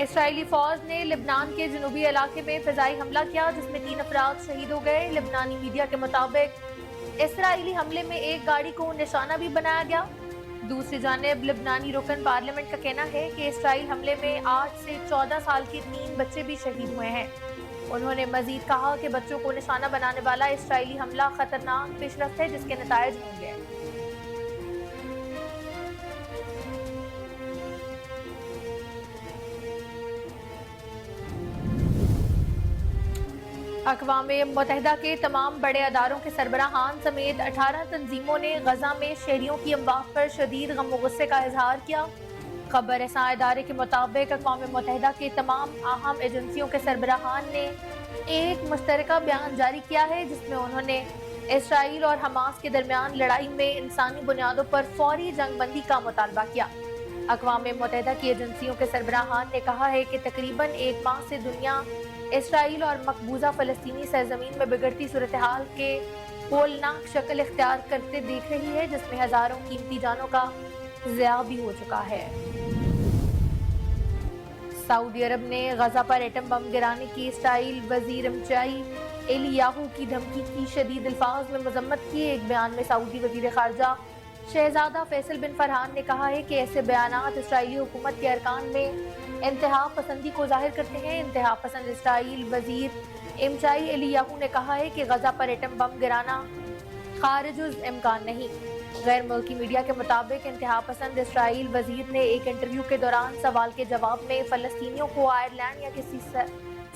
اسرائیلی فوج نے لبنان کے جنوبی علاقے میں فضائی حملہ کیا جس میں 3 افراد شہید ہو گئے۔ لبنانی میڈیا کے مطابق اسرائیلی حملے میں ایک گاڑی کو نشانہ بھی بنایا گیا۔ دوسری جانب لبنانی رکن پارلیمنٹ کا کہنا ہے کہ اسرائیل حملے میں 8 سے 14 سال کے 3 بچے بھی شہید ہوئے ہیں۔ انہوں نے مزید کہا کہ بچوں کو نشانہ بنانے والا اسرائیلی حملہ خطرناک پیش رفت ہے جس کے نتائج ہوں گے۔ اقوام متحدہ کے تمام بڑے اداروں کے سربراہان سمیت 18 تنظیموں نے غزہ میں شہریوں کی اموات پر شدید غم و غصے کا اظہار کیا۔ خبر رساں ادارے کے مطابق اقوام متحدہ کے تمام اہم ایجنسیوں کے سربراہان نے ایک مشترکہ بیان جاری کیا ہے جس میں انہوں نے اسرائیل اور حماس کے درمیان لڑائی میں انسانی بنیادوں پر فوری جنگ بندی کا مطالبہ کیا۔ اقوام متحدہ کی ایجنسیوں کے سربراہان نے کہا ہے کہ تقریباً 1 ماہ سے دنیا اسرائیل اور مقبوضہ فلسطینی سرزمین میں بگڑتی صورتحال کے ہولناک شکل اختیار کرتے دیکھ رہی ہے جس میں ہزاروں قیمتی جانوں کا ضیاع بھی ہو چکا ہے۔ سعودی عرب نے غزہ پر ایٹم بم گرانے کی اسرائیل وزیر امچائی ایلیاہو کی دھمکی کی شدید الفاظ میں مذمت کی۔ ایک بیان میں سعودی وزیر خارجہ شہزادہ فیصل بن فرحان نے کہا ہے کہ ایسے بیانات اسرائیلی حکومت کے ارکان میں انتہا پسندی کو ظاہر کرتے ہیں۔ انتہا پسند اسرائیل وزیر امچائی ایلیاہو نے کہا ہے کہ غزہ پر ایٹم بم گرانا خارج الامکان نہیں۔ غیر ملکی میڈیا کے مطابق انتہا پسند اسرائیل وزیر نے ایک انٹرویو کے دوران سوال کے جواب میں فلسطینیوں کو آئرلینڈ یا کسی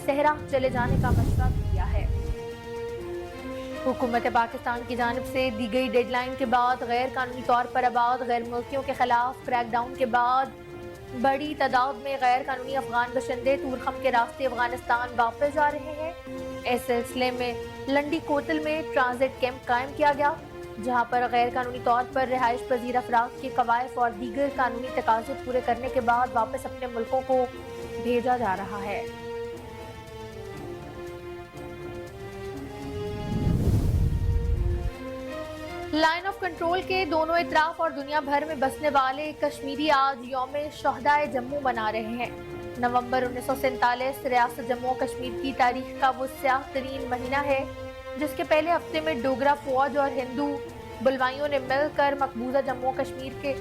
صحرا چلے جانے کا مشورہ دیا ہے۔ حکومت پاکستان کی جانب سے دی گئی ڈیڈ لائن کے بعد غیر قانونی طور پر آباد غیر ملکیوں کے خلاف کریک ڈاؤن کے بعد بڑی تعداد میں غیر قانونی افغان باشندے تورخم کے راستے افغانستان واپس جا رہے ہیں۔ اس سلسلے میں لنڈی کوتل میں ٹرانزٹ کیمپ قائم کیا گیا جہاں پر غیر قانونی طور پر رہائش پذیر افراد کے قوائف اور دیگر قانونی تقاضے پورے کرنے کے بعد واپس اپنے ملکوں کو بھیجا جا رہا ہے۔ لائن آف کنٹرول کے دونوں اطراف اور دنیا بھر میں بسنے والے کشمیری آج یوم شہدائے جموں منا رہے ہیں۔ نومبر 1947 ریاست جموں و کشمیر کی تاریخ کا وہ سیاہ ترین مہینہ ہے جس کے پہلے ہفتے میں ڈوگرا فوج اور ہندو بلوائیوں نے مل کر مقبوضہ جموں و کشمیر کے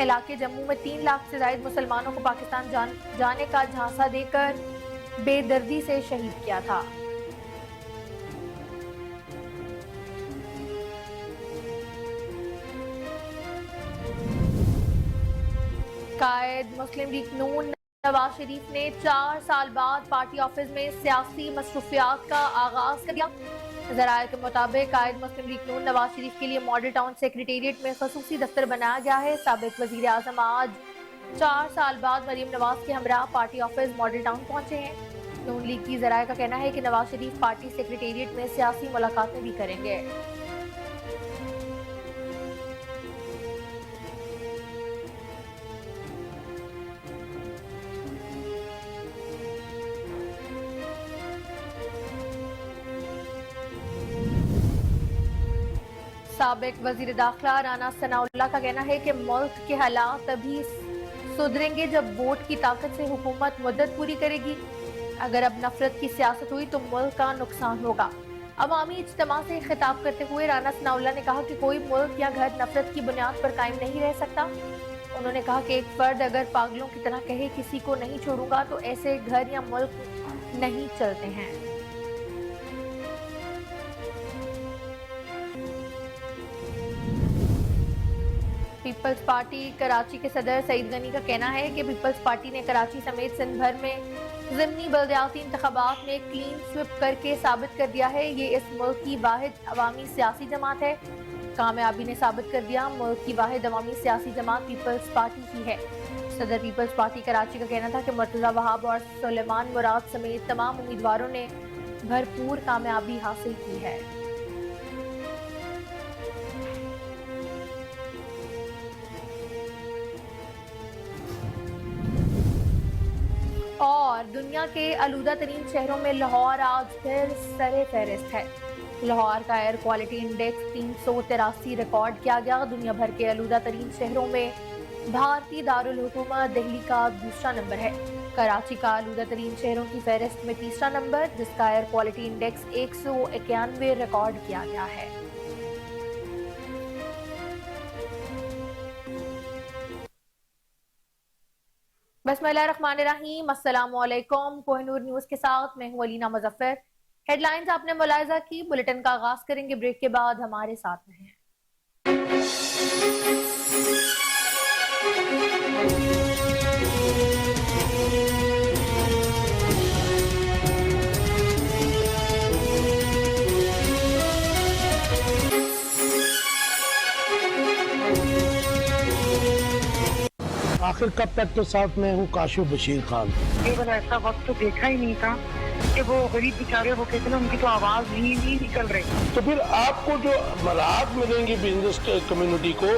علاقے جموں میں 3 لاکھ سے زائد مسلمانوں کو پاکستان جانے کا جھانسا دے کر بے دردی سے شہید کیا تھا۔ قائد مسلم لیگ نون نواز شریف نے 4 سال بعد پارٹی آفس میں سیاسی مصروفیات کا آغاز کر دیا۔ ذرائع کے مطابق قائد مسلم لیگ نون نواز شریف کے لیے ماڈل ٹاؤن سیکریٹریٹ میں خصوصی دفتر بنایا گیا ہے۔ سابق وزیر اعظم آج 4 سال بعد مریم نواز کے ہمراہ پارٹی آفس ماڈل ٹاؤن پہنچے ہیں۔ نون لیگ کی ذرائع کا کہنا ہے کہ نواز شریف پارٹی سیکریٹریٹ میں سیاسی ملاقاتیں بھی کریں گے۔ سابق وزیر داخلہ رانا ثناءاللہ کا کہنا ہے کہ ملک کے حالات تبھی سدھریں گے جب ووٹ کی طاقت سے حکومت مدت پوری کرے گی۔ اگر اب نفرت کی سیاست ہوئی تو ملک کا نقصان ہوگا۔ عوامی اجتماع سے خطاب کرتے ہوئے رانا ثناءاللہ نے کہا کہ کوئی ملک یا گھر نفرت کی بنیاد پر قائم نہیں رہ سکتا۔ انہوں نے کہا کہ ایک فرد اگر پاگلوں کی طرح کہے کسی کو نہیں چھوڑوں گا تو ایسے گھر یا ملک نہیں چلتے ہیں۔ پیپلز پارٹی کراچی کے صدر سعید غنی کا کہنا ہے کہ پیپلز پارٹی نے کراچی سمیت سندھ بھر میں ضمنی بلدیاتی انتخابات میں کلین سویپ کر کے ثابت کر دیا ہے یہ اس ملک کی واحد عوامی سیاسی جماعت ہے۔ کامیابی نے ثابت کر دیا ملک کی واحد عوامی سیاسی جماعت پیپلز پارٹی ہی ہے۔ صدر پیپلز پارٹی کراچی کا کہنا تھا کہ مرتضی وہاب اور سلیمان مراد سمیت تمام امیدواروں نے بھرپور کامیابی حاصل کی ہے۔ اور دنیا کے آلودہ ترین شہروں میں لاہور آج پھر سر فہرست ہے۔ لاہور کا ایئر کوالٹی انڈیکس 383 ریکارڈ کیا گیا۔ دنیا بھر کے آلودہ ترین شہروں میں भारतीय दारुल हुकूमत दिल्ली का दूसरा नंबर है। कराची का आलूदा तरीन शहरों की फहरिस्त में तीसरा नंबर, जिसका एयर क्वालिटी इंडेक्स 191 रिकॉर्ड किया गया है। बिस्मिल्लाहिर्रहमानिर्रहीम, अस्सलामुअलैकुम। कोहिनूर न्यूज के साथ मैं हूं अलीना मुजफ्फर। हेडलाइंस आपने मुलाहिजा की। बुलेटिन का आगाज करेंगे ब्रेक के बाद, हमारे साथ रहें। आखिर कब तक के साथ मैं हूँ काशिफ बशीर खान। केवल ऐसा वक्त तो देखा ही नहीं था कि वो गरीब बेचारे वो कहते ना उनकी तो आवाज ही नहीं निकल रही। तो फिर आपको जो मराहत मिलेंगी बिजनेस कम्युनिटी को,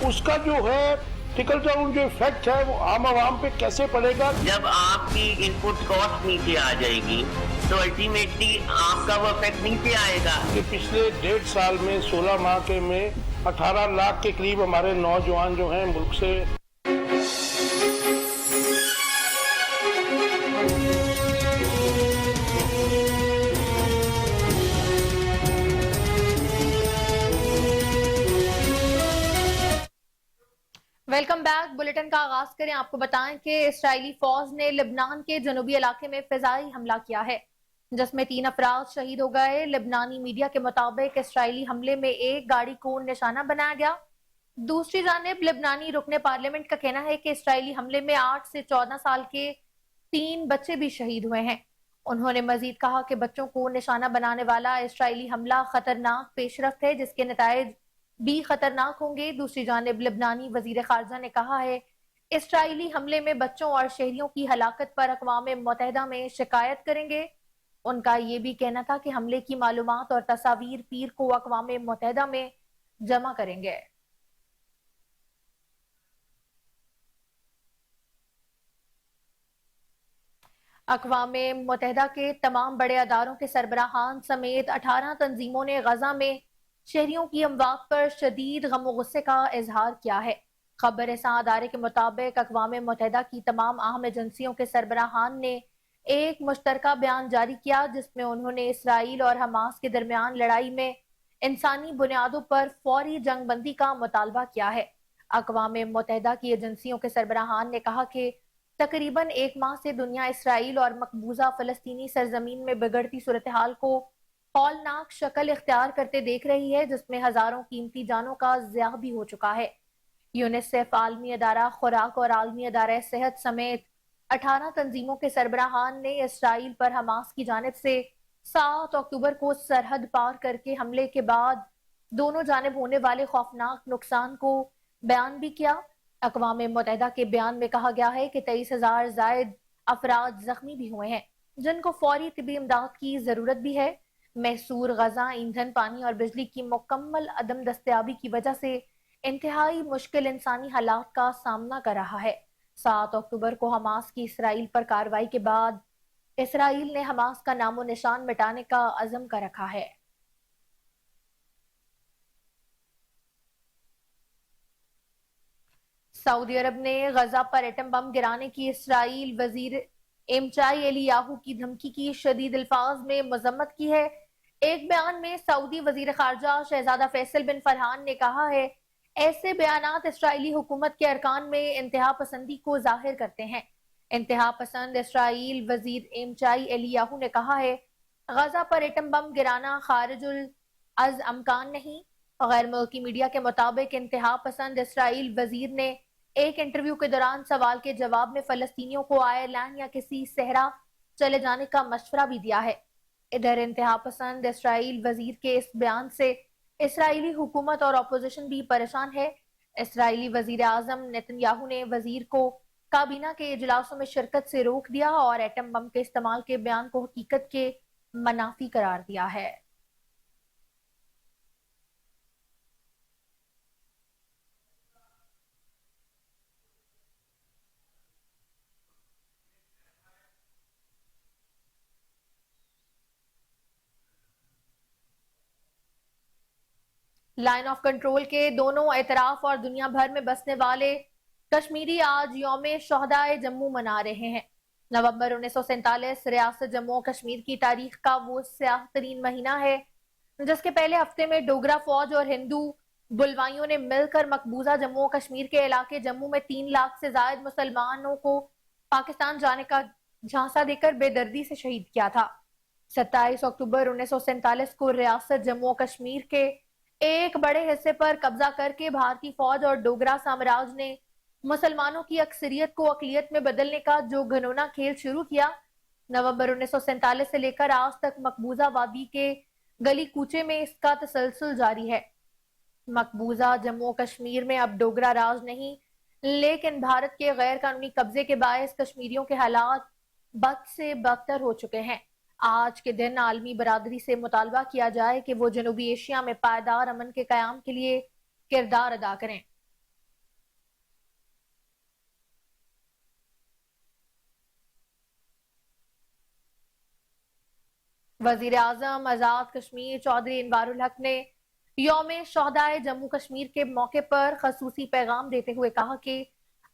उसका जो है टिकल डाउन जो इफेक्ट है वो आम आवाम पे कैसे पड़ेगा। जब आपकी इनपुट कॉस्ट नीचे आ जाएगी तो अल्टीमेटली आपका वो इफेक्ट नीचे आएगा। कि पिछले 1.5 साल में 16 माह के में 18 लाख के करीब हमारे नौजवान जो हैं मुल्क से वेलकम बैक। बुलेटिन का आगाज करें। आपको बताएं कि इस्राएली फौज ने लेबनान के जनूबी इलाके में फिजाई हमला किया है, जिसमें 3 अफराद शहीद हो गए। लेबनानी मीडिया के मुताबिक इस्राएली हमले में एक गाड़ी को निशाना बनाया गया। दूसरी जानिब लेबनानी रुकने पार्लियामेंट का कहना है कि इस्राएली हमले में 8 से 14 साल के 3 बच्चे भी शहीद हुए हैं। उन्होंने मजीद कहा कि बच्चों को निशाना बनाने वाला इस्राएली हमला खतरनाक पेशरफ्त है, जिसके नताइज भी खतरनाक होंगे। दूसरी जानिब लेबनानी वजीर खारजा ने कहा है इस्राएली हमले में बच्चों और शहरियों की हलाकत पर अक़वाम मुत्तहिदा में शिकायत करेंगे। उनका ये भी कहना था कि हमले की मालूमात और तस्वीर पीर को अक़वाम मुत्तहिदा में जमा करेंगे। अक़वाम मुत्तहिदा के तमाम बड़े अदारों के सरबराहान समेत 18 तंजीमों ने गजा में शहरियों की अमवात पर शदीद गम और गुस्से का इजहार किया है। खबर रसां अदारे के मुताबिक अक़वाम मुत्तहिदा की तमाम अहम एजेंसियों के सरबराहान ने एक मुश्तरका बयान जारी किया, जिसमें उन्होंने इसराइल और हमास के दरमियान लड़ाई में इंसानी बुनियादों पर फौरी जंग बंदी का मुतालबा किया है। अक़वाम मुत्तहिदा की एजेंसियों के सरबराहान ने कहा कि तकरीबन 1 माह से दुनिया इसराइल और मकबूजा फलस्तीनी सरजमीन में बिगड़ती सूरत हाल को हौलनाक शक्ल इख्तियार करते देख रही है, जिसमें हजारों कीमती जानों का ज़िया भी हो चुका है। यूनिसेफ, आलमी अदारा खुराक और आलमी अदारा सेहत समेत 18 तंजीमों के सरबराहान ने इसराइल पर हमास की जानिब से 7 अक्टूबर को सरहद पार करके हमले के बाद दोनों जानिब होने वाले खौफनाक नुकसान को बयान भी किया। अक़वाम मुत्तहिदा के बयान में कहा गया है कि 23,000 जायद अफराद जख्मी भी हुए हैं, जिनको फौरी तिबी इमदाद की जरूरत भी है। मैसूर गजा ईंधन, पानी और बिजली की मुकम्मल अदम दस्तयाबी की वजह से इंतहाई मुश्किल इंसानी हालात का सामना कर रहा है। 7 अक्टूबर को हमास की इसराइल पर कार्रवाई के बाद इसराइल ने हमास का नामो निशान मिटाने का अज़म कर रखा है। सऊदी अरब ने गजा पर एटम बम गिराने की इसराइल वजीर एमचाई एलियाहू की धमकी की शदीद अल्फाज में मजम्मत की है। एक बयान में सऊदी वजीर खारजा शहजादा फैसल बिन फरहान ने कहा है ऐसे बयानात इसराइली हुकूमत के अरकान में इंतहा पसंदी को जाहिर करते हैं। इंतहा पसंद इसराइल वजीर एमचाई एलियाहू ने कहा है गजा पर एटम बम गिराना खारिजुल अज अमकान नहीं। गैर मुल्की मीडिया के मुताबिक इंतहा पसंद इसराइल वजीर ने एक इंटरव्यू के दौरान सवाल के जवाब में फलस्तीनियों को आयरलैंड या किसी सहरा चले जाने का मशवरा भी दिया है। इधर इंतहा पसंद इसराइल वजीर के इस बयान से इसराइली हुकूमत और अपोजिशन भी परेशान है। इसराइली वजीर आजम नेतन्याहू ने वजीर को काबीना के इजलासों में शिरकत से रोक दिया और एटम बम के इस्तेमाल के बयान को हकीकत के मनाफी करार दिया है। लाइन ऑफ कंट्रोल के दोनों एतराफ और दुनिया भर में बसने वाले کشمیری آج یوم شہدائے جموں منا رہے ہیں۔ نومبر 1947 ریاست جموں و کشمیر کی تاریخ کا وہ سیاہ ترین مہینہ ہے جس کے پہلے ہفتے میں ڈوگرا فوج اور ہندو بلوائیوں نے مل کر مقبوضہ جموں و کشمیر کے علاقے جموں میں 3 لاکھ سے زائد مسلمانوں کو پاکستان جانے کا جھانسا دے کر بے دردی سے شہید کیا تھا۔ 27 اکتوبر 1947 کو ریاست جموں و کشمیر کے ایک بڑے حصے پر قبضہ کر کے بھارتی فوج اور ڈوگرا سامراج نے مسلمانوں کی اکثریت کو اقلیت میں بدلنے کا جو گھنونا کھیل شروع کیا۔ نومبر 1947 سے لے کر آج تک مقبوضہ وادی کے گلی کوچے میں اس کا تسلسل جاری ہے۔ مقبوضہ جموں و کشمیر میں اب ڈوگرا راج نہیں، لیکن بھارت کے غیر قانونی قبضے کے باعث کشمیریوں کے حالات بد سے بدتر ہو چکے ہیں۔ آج کے دن عالمی برادری سے مطالبہ کیا جائے کہ وہ جنوبی ایشیا میں پائیدار امن کے قیام کے لیے کردار ادا کریں۔ وزیر اعظم آزاد کشمیر چودھری انوار الحق نے یوم شہدائے جموں کشمیر کے موقع پر خصوصی پیغام دیتے ہوئے کہا کہ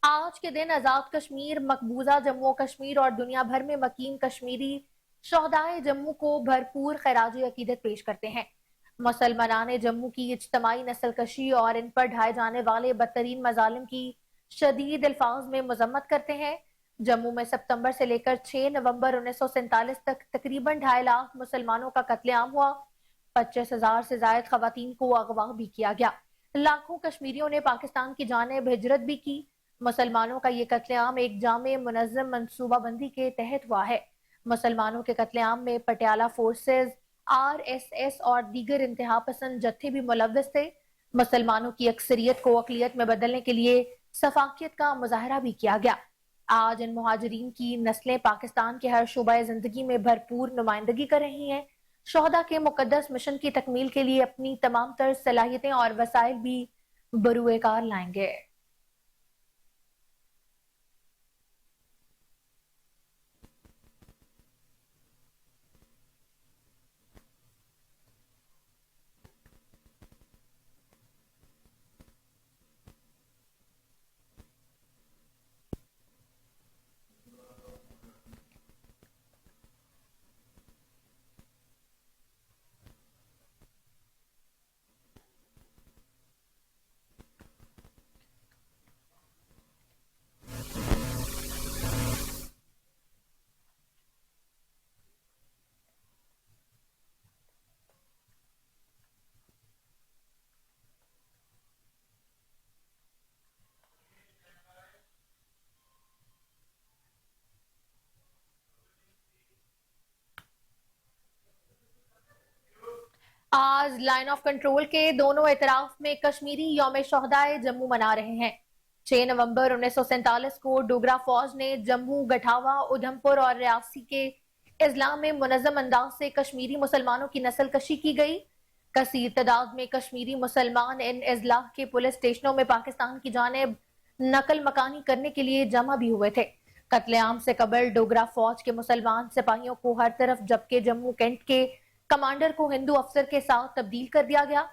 آج کے دن آزاد کشمیر، مقبوضہ جموں و کشمیر اور دنیا بھر میں مقیم کشمیری شہدائے جموں کو بھرپور خراج عقیدت پیش کرتے ہیں۔ مسلمانان جموں کی اجتماعی نسل کشی اور ان پر ڈھائے جانے والے بدترین مظالم کی شدید الفاظ میں مذمت کرتے ہیں۔ جموں میں ستمبر سے لے کر 6 نومبر 1947 تک تقریباً 2.5 لاکھ مسلمانوں کا قتل عام ہوا۔ 25,000 سے زائد خواتین کو اغوا بھی کیا گیا۔ لاکھوں کشمیریوں نے پاکستان کی جانب ہجرت بھی کی۔ مسلمانوں کا یہ قتل عام ایک جامع منظم منصوبہ بندی کے تحت ہوا ہے۔ مسلمانوں کے قتل عام میں پٹیالہ فورسز، RSS اور دیگر انتہا پسند جتھے بھی ملوث تھے۔ مسلمانوں کی اکثریت کو اقلیت میں بدلنے کے لیے سفاکیت کا مظاہرہ بھی کیا گیا۔ آج ان مہاجرین کی نسلیں پاکستان کے ہر شعبہ زندگی میں بھرپور نمائندگی کر رہی ہیں۔ شہداء کے مقدس مشن کی تکمیل کے لیے اپنی تمام تر صلاحیتیں اور وسائل بھی بروئے کار لائیں گے۔ آج لائن آف کنٹرول کے دونوں اطراف میں کشمیری یوم شہدائے جموں منا رہے ہیں۔ 6 نومبر 1947 کو ڈوگرا فوج نے جموں، گٹھاوا، ادھمپور اور ریاسی کے اضلاع میں منظم انداز سے کشمیری مسلمانوں کی نسل کشی کی گئی۔ کثیر تعداد میں کشمیری مسلمان ان اضلاع کے پولیس اسٹیشنوں میں پاکستان کی جانب نقل مکانی کرنے کے لیے جمع بھی ہوئے تھے۔ قتل عام سے قبل ڈوگرا فوج کے مسلمان سپاہیوں کو ہر طرف جبکہ جموں کینٹ کے کمانڈر کو ہندو افسر کے ساتھ تبدیل کر دیا گیا۔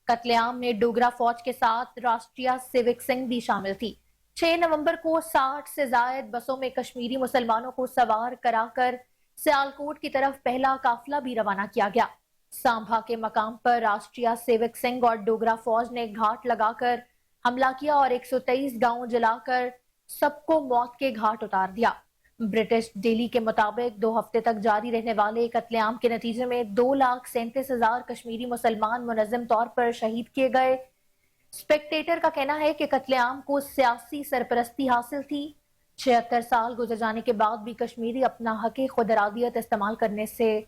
قتل عام میں ڈوگرا فوج کے ساتھ راشٹریہ سیوک سنگھ بھی شامل تھی۔ 6 نومبر کو 60 سے زائد بسوں میں کشمیری مسلمانوں کو سوار کرا کر سیالکوٹ کی طرف پہلا قافلہ بھی روانہ کیا گیا۔ سانبھا کے مقام پر راشٹریہ سیوک سنگھ اور ڈوگرا فوج نے گھاٹ لگا کر حملہ کیا اور 123 گاؤں جلا کر سب کو موت کے گھاٹ اتار دیا۔ برٹش ڈیلی کے مطابق 2 ہفتے تک جاری رہنے والے قتل عام کے نتیجے میں 2,37,000 کشمیری مسلمان منظم طور پر شہید کیے گئے۔ اسپیکٹیٹر کا کہنا ہے کہ قتل عام کو سیاسی سرپرستی حاصل تھی۔ 76 سال گزر جانے کے بعد بھی کشمیری اپنا حق خود ارادیت استعمال کرنے سے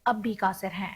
اب بھی قاصر ہیں۔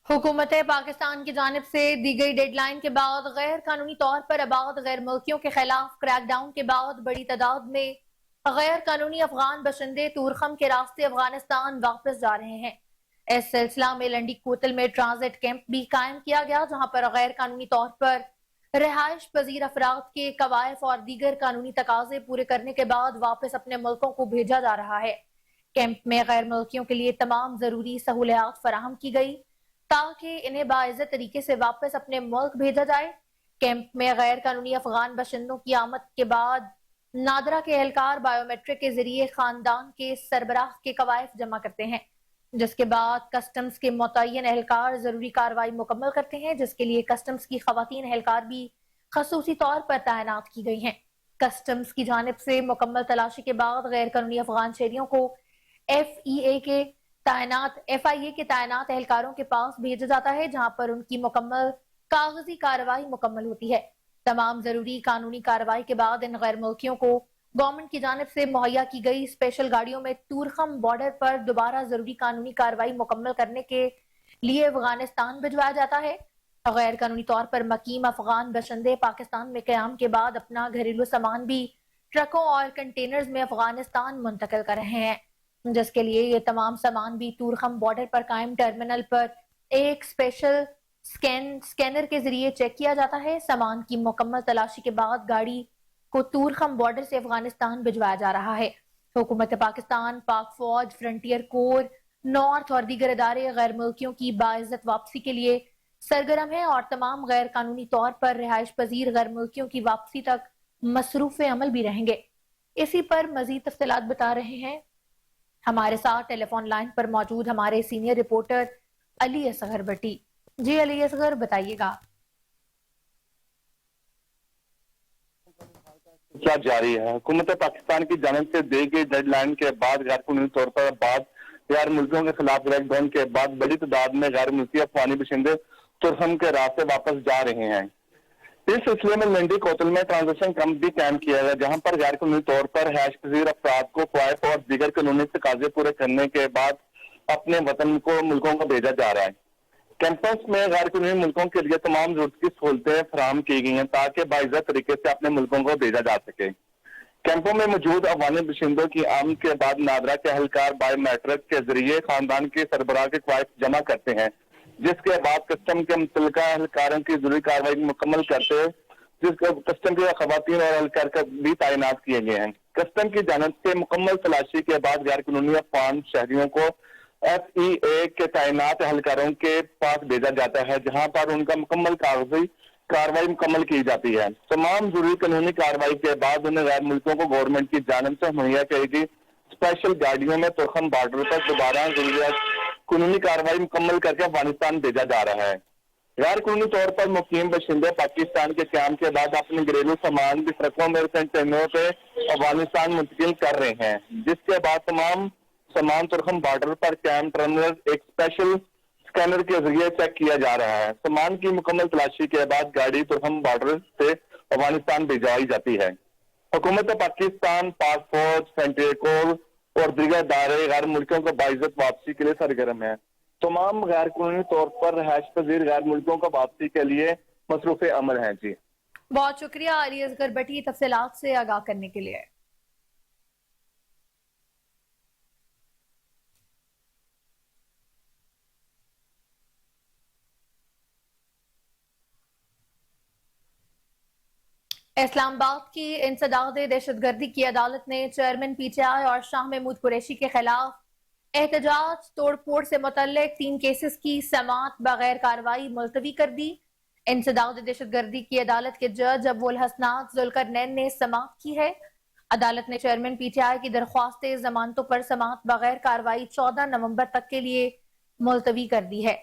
हुकूमत पाकिस्तान की जानिब से दी गई डेडलाइन के बाद गैर कानूनी तौर पर आबाद गैर मुल्कियों के खिलाफ क्रैकडाउन के बाद बड़ी तादाद में गैर कानूनी अफगान बशिंदे तूरखम के रास्ते अफगानिस्तान वापस जा रहे हैं। इस सिलसिला में लंडी कोतल में ट्रांजिट कैंप भी कायम किया गया, जहां पर गैर कानूनी तौर पर रिहाइश पजीर अफराद के कवायफ और दीगर कानूनी तकाजे पूरे करने के बाद वापस अपने मुल्कों को भेजा जा रहा है। कैंप में गैर मुल्कियों के लिए तमाम जरूरी सहूलियात फराहम की गई ताकि इन्हें बाइज्जत तरीके से वापस अपने मुल्क भेजा जाए। कैंप में गैर कानूनी अफगान बशिंदों की आमद के बाद नादरा के एहलकार बायोमेट्रिक के जरिए खानदान के सरबराह के कवायफ जमा करते हैं, जिसके बाद कस्टम्स के मुतय्यन एहलकार जरूरी कार्रवाई मुकम्मल करते हैं, जिसके लिए कस्टम्स की खवातीन एहलकार भी खसूसी तौर पर तैनात की गई हैं। कस्टम्स की जानिब से मुकम्मल तलाशी के बाद गैर कानूनी अफगान शहरियों को FIA के तैनात एहलकारों के पास भेजा जाता है, जहां पर उनकी मुकम्मल कागजी कार्रवाई मुकम्मल होती है। तमाम जरूरी कानूनी कार्रवाई के बाद इन गैर मुल्कियों को गवर्नमेंट की जानिब से मुहैया की गई स्पेशल गाड़ियों में तूरखम बॉर्डर पर दोबारा जरूरी कानूनी कार्रवाई मुकम्मल करने के लिए अफगानिस्तान भिजवाया जाता है। गैर कानूनी तौर पर मकीम अफगान बशिंदे पाकिस्तान में कयाम के बाद अपना घरेलू सामान भी ट्रकों और कंटेनर्स में अफगानिस्तान मुंतकिल कर रहे हैं, जिसके लिए ये तमाम सामान भी तूरखम बॉर्डर पर कायम टर्मिनल पर एक स्पेशल स्कैनर के जरिए चेक किया जाता है। सामान की मुकम्मल तलाशी के बाद गाड़ी को तूरखम बॉर्डर से अफगानिस्तान भिजवाया जा रहा है। हुकूमत पाकिस्तान, पाक फौज, फ्रंटियर कोर, नॉर्थ और दीगर इदारे गैर मुल्कियों की बाइज्जत वापसी के लिए सरगर्म है और तमाम गैर कानूनी तौर पर रिहाइश पजीर गैर मुल्कियों की वापसी तक मसरूफ अमल भी रहेंगे। इसी पर मजीद तफसीलात बता रहे हैं हमारे साथ टेलीफोन लाइन पर मौजूद हमारे सीनियर रिपोर्टर अली असगर भट्टी। जी अली असगर, बताइएगा। जारी है। हुकूमत पाकिस्तान की जानिब से दी गई डेडलाइन के बाद गैर कानूनी तौर पर गैर मुल्कियों के खिलाफ क्रैकडाउन के बाद बड़ी तादाद में गैर मुल्की अफगानी बशिंदे तुरखम के रास्ते वापस जा रहे हैं। इस सिलसिले में लंडी कोतल में ट्रांजिशन कैंप भी कायम किया गया, जहां पर गैर कानूनी तौर पर रिहाइश पजीर अफराद को क्वाइफ और दीगर कानूनी तकाजे पूरे करने के बाद अपने वतन को मुल्कों को भेजा जा रहा है। कैंपस में गैर कानूनी मुल्कों के लिए तमाम जरूरत की सहूलतें फराहम की गई हैं ताकि बाइज्जत तरीके से अपने मुल्कों को भेजा जा सके। कैंपों में मौजूद अफगानी बशिंदों की आमद के बाद नादरा के एहलकार बायोमेट्रिक के जरिए खानदान के सरबराह के क्वाइफ जमा करते हैं, जिसके बाद कस्टम के मुतल्लिका एहलकारों की जरूरी कार्रवाई मुकम्मल करते हैं, जिसके कस्टम के खवातीन और एहलकार भी तैनात किए गए हैं। कस्टम की जानिब से मुकम्मल तलाशी के बाद गैर कानूनी अफगान शहरियों को FIA के तैनात एहलकारों के पास भेजा जाता है, जहां पर उनका मुकम्मल कागजी कार्रवाई मुकम्मल की जाती है। तमाम जरूरी कानूनी कार्रवाई के बाद उन्हें गैर मुल्कों को गवर्नमेंट की जानिब से मुहैया की गई स्पेशल गाड़ियों में तुरखम बॉर्डर पर दोबारा कानूनी कार्रवाई मुकम्मल करके अफगानिस्तान भेजा जा रहा है। गैर कानूनी तौर पर मुकीम बशिंदे पाकिस्तान के क्याम के बाद अपने घरेलू सामान भी ट्रकों में कंटेनरों पे अफगानिस्तान मुंतकिल कर रहे हैं, जिसके बाद तमाम सामान तुरखम बॉर्डर पर कैंप टर्मिनल एक स्पेशल स्कैनर के जरिए चेक किया जा रहा है। सामान की मुकम्मल तलाशी के बाद गाड़ी तुरखम बॉर्डर से अफगानिस्तान भिजवाई जाती है। हुकूमत पाकिस्तान, पाक फौज, फ्रंटियर कोर और दीगर इदारे गैर मुल्कियों को बाइज्जत वापसी के लिए सरगर्म है। तमाम गैर कानूनी तौर पर रिहाइश पजीर गैर मुल्कियों को वापसी के लिए मसरूफ अमल है। जी बहुत शुक्रिया अली असगर भट्टी तफसीलात से आगाह करने के लिए। इस्लामाबाद की इंसदाद दहशतगर्दी की अदालत ने चेयरमैन PTI और शाह महमूद कुरैशी के खिलाफ एहतजाज तोड़फोड़ से मुतल्लिक 3 केसेस की समाअत बगैर कार्रवाई मुलतवी कर दी। इंसदाद दहशतगर्दी की अदालत के जज अबुल हसनात जुल्करनैन ने समाअत की है। अदालत ने चेयरमैन PTI की दरख्वास्त जमानतों पर समाअत बगैर कार्रवाई 14 नवंबर तक के लिए मुलतवी कर दी है।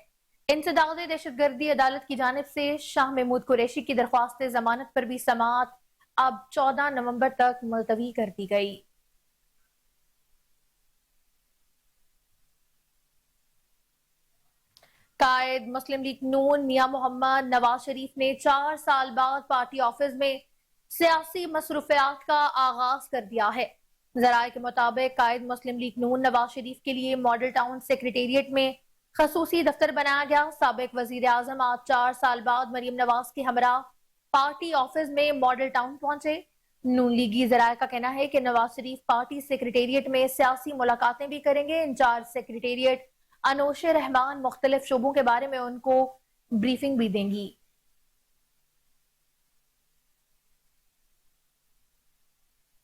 इंसदाद दहशतगर्दी अदालत की जानिब से शाह महमूद कुरैशी की दरख्वास्त जमानत पर भी समाअत अब 14 नवंबर तक मुलतवी कर दी गई। कायद मुस्लिम लीग नून मियां मोहम्मद नवाज शरीफ ने 4 साल बाद पार्टी ऑफिस में सियासी मसरूफियात का आगाज कर दिया है। जराये के मुताबिक कायद मुस्लिम लीग नून नवाज शरीफ के लिए मॉडल टाउन सेक्रेटेरिएट में खसूसी दफ्तर बनाया गया। साबिक वजीर आजम आज 4 साल बाद मरीम नवाज के हमरा पार्टी ऑफिस में मॉडल टाउन पहुंचे। नून लीगी जराये का कहना है कि नवाज शरीफ पार्टी सेक्रेटेरिएट में सियासी मुलाकातें भी करेंगे। इंचार्ज सेक्रेटेरिएट अनोशे रहमान मुख्तलिफ शोबों के बारे में उनको ब्रीफिंग भी देंगी।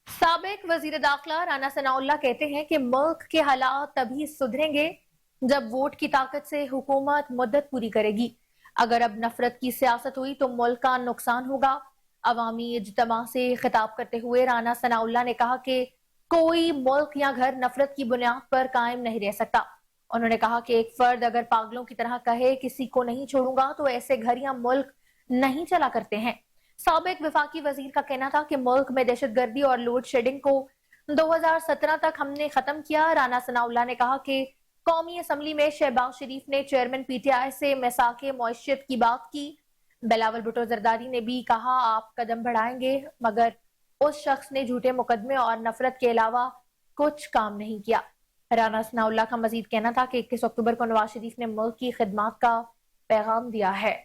साबिक वजीर दाखिला राना सनाउल्लाह कहते हैं कि मुल्क के हालात तभी सुधरेंगे जब वोट की ताकत से हुकूमत मुद्दत पूरी करेगी। अगर अब नफरत की सियासत हुई तो मुल्क का नुकसान होगा। अवामी इज्तिमा से खिताब करते हुए राना सनाउल्लाह ने कहा कि कोई मुल्क या घर नफरत की बुनियाद पर कायम नहीं रह सकता। उन्होंने कहा कि एक फर्द अगर पागलों की तरह कहे किसी को नहीं छोड़ूंगा तो ऐसे घर या मुल्क नहीं चला करते हैं। साबिक वफाकी वजीर का कहना था कि मुल्क में दहशतगर्दी और लोड शेडिंग को 2017 तक हमने खत्म किया। राना सनाउल्लाह ने कहा कि कौमी असम्बली में शहबाज शरीफ ने चेयरमैन पीटीआई से मैसाके मौइशत की बात की। बिलावल भुट्टो जरदारी ने भी कहा आप कदम बढ़ाएंगे, मगर उस शख्स ने झूठे मुकदमे और नफरत के अलावा कुछ काम नहीं किया। राना सनाउल्लाह का मजीद कहना था कि 21 अक्टूबर को नवाज शरीफ ने मुल्क की खिदमत का पैगाम दिया है।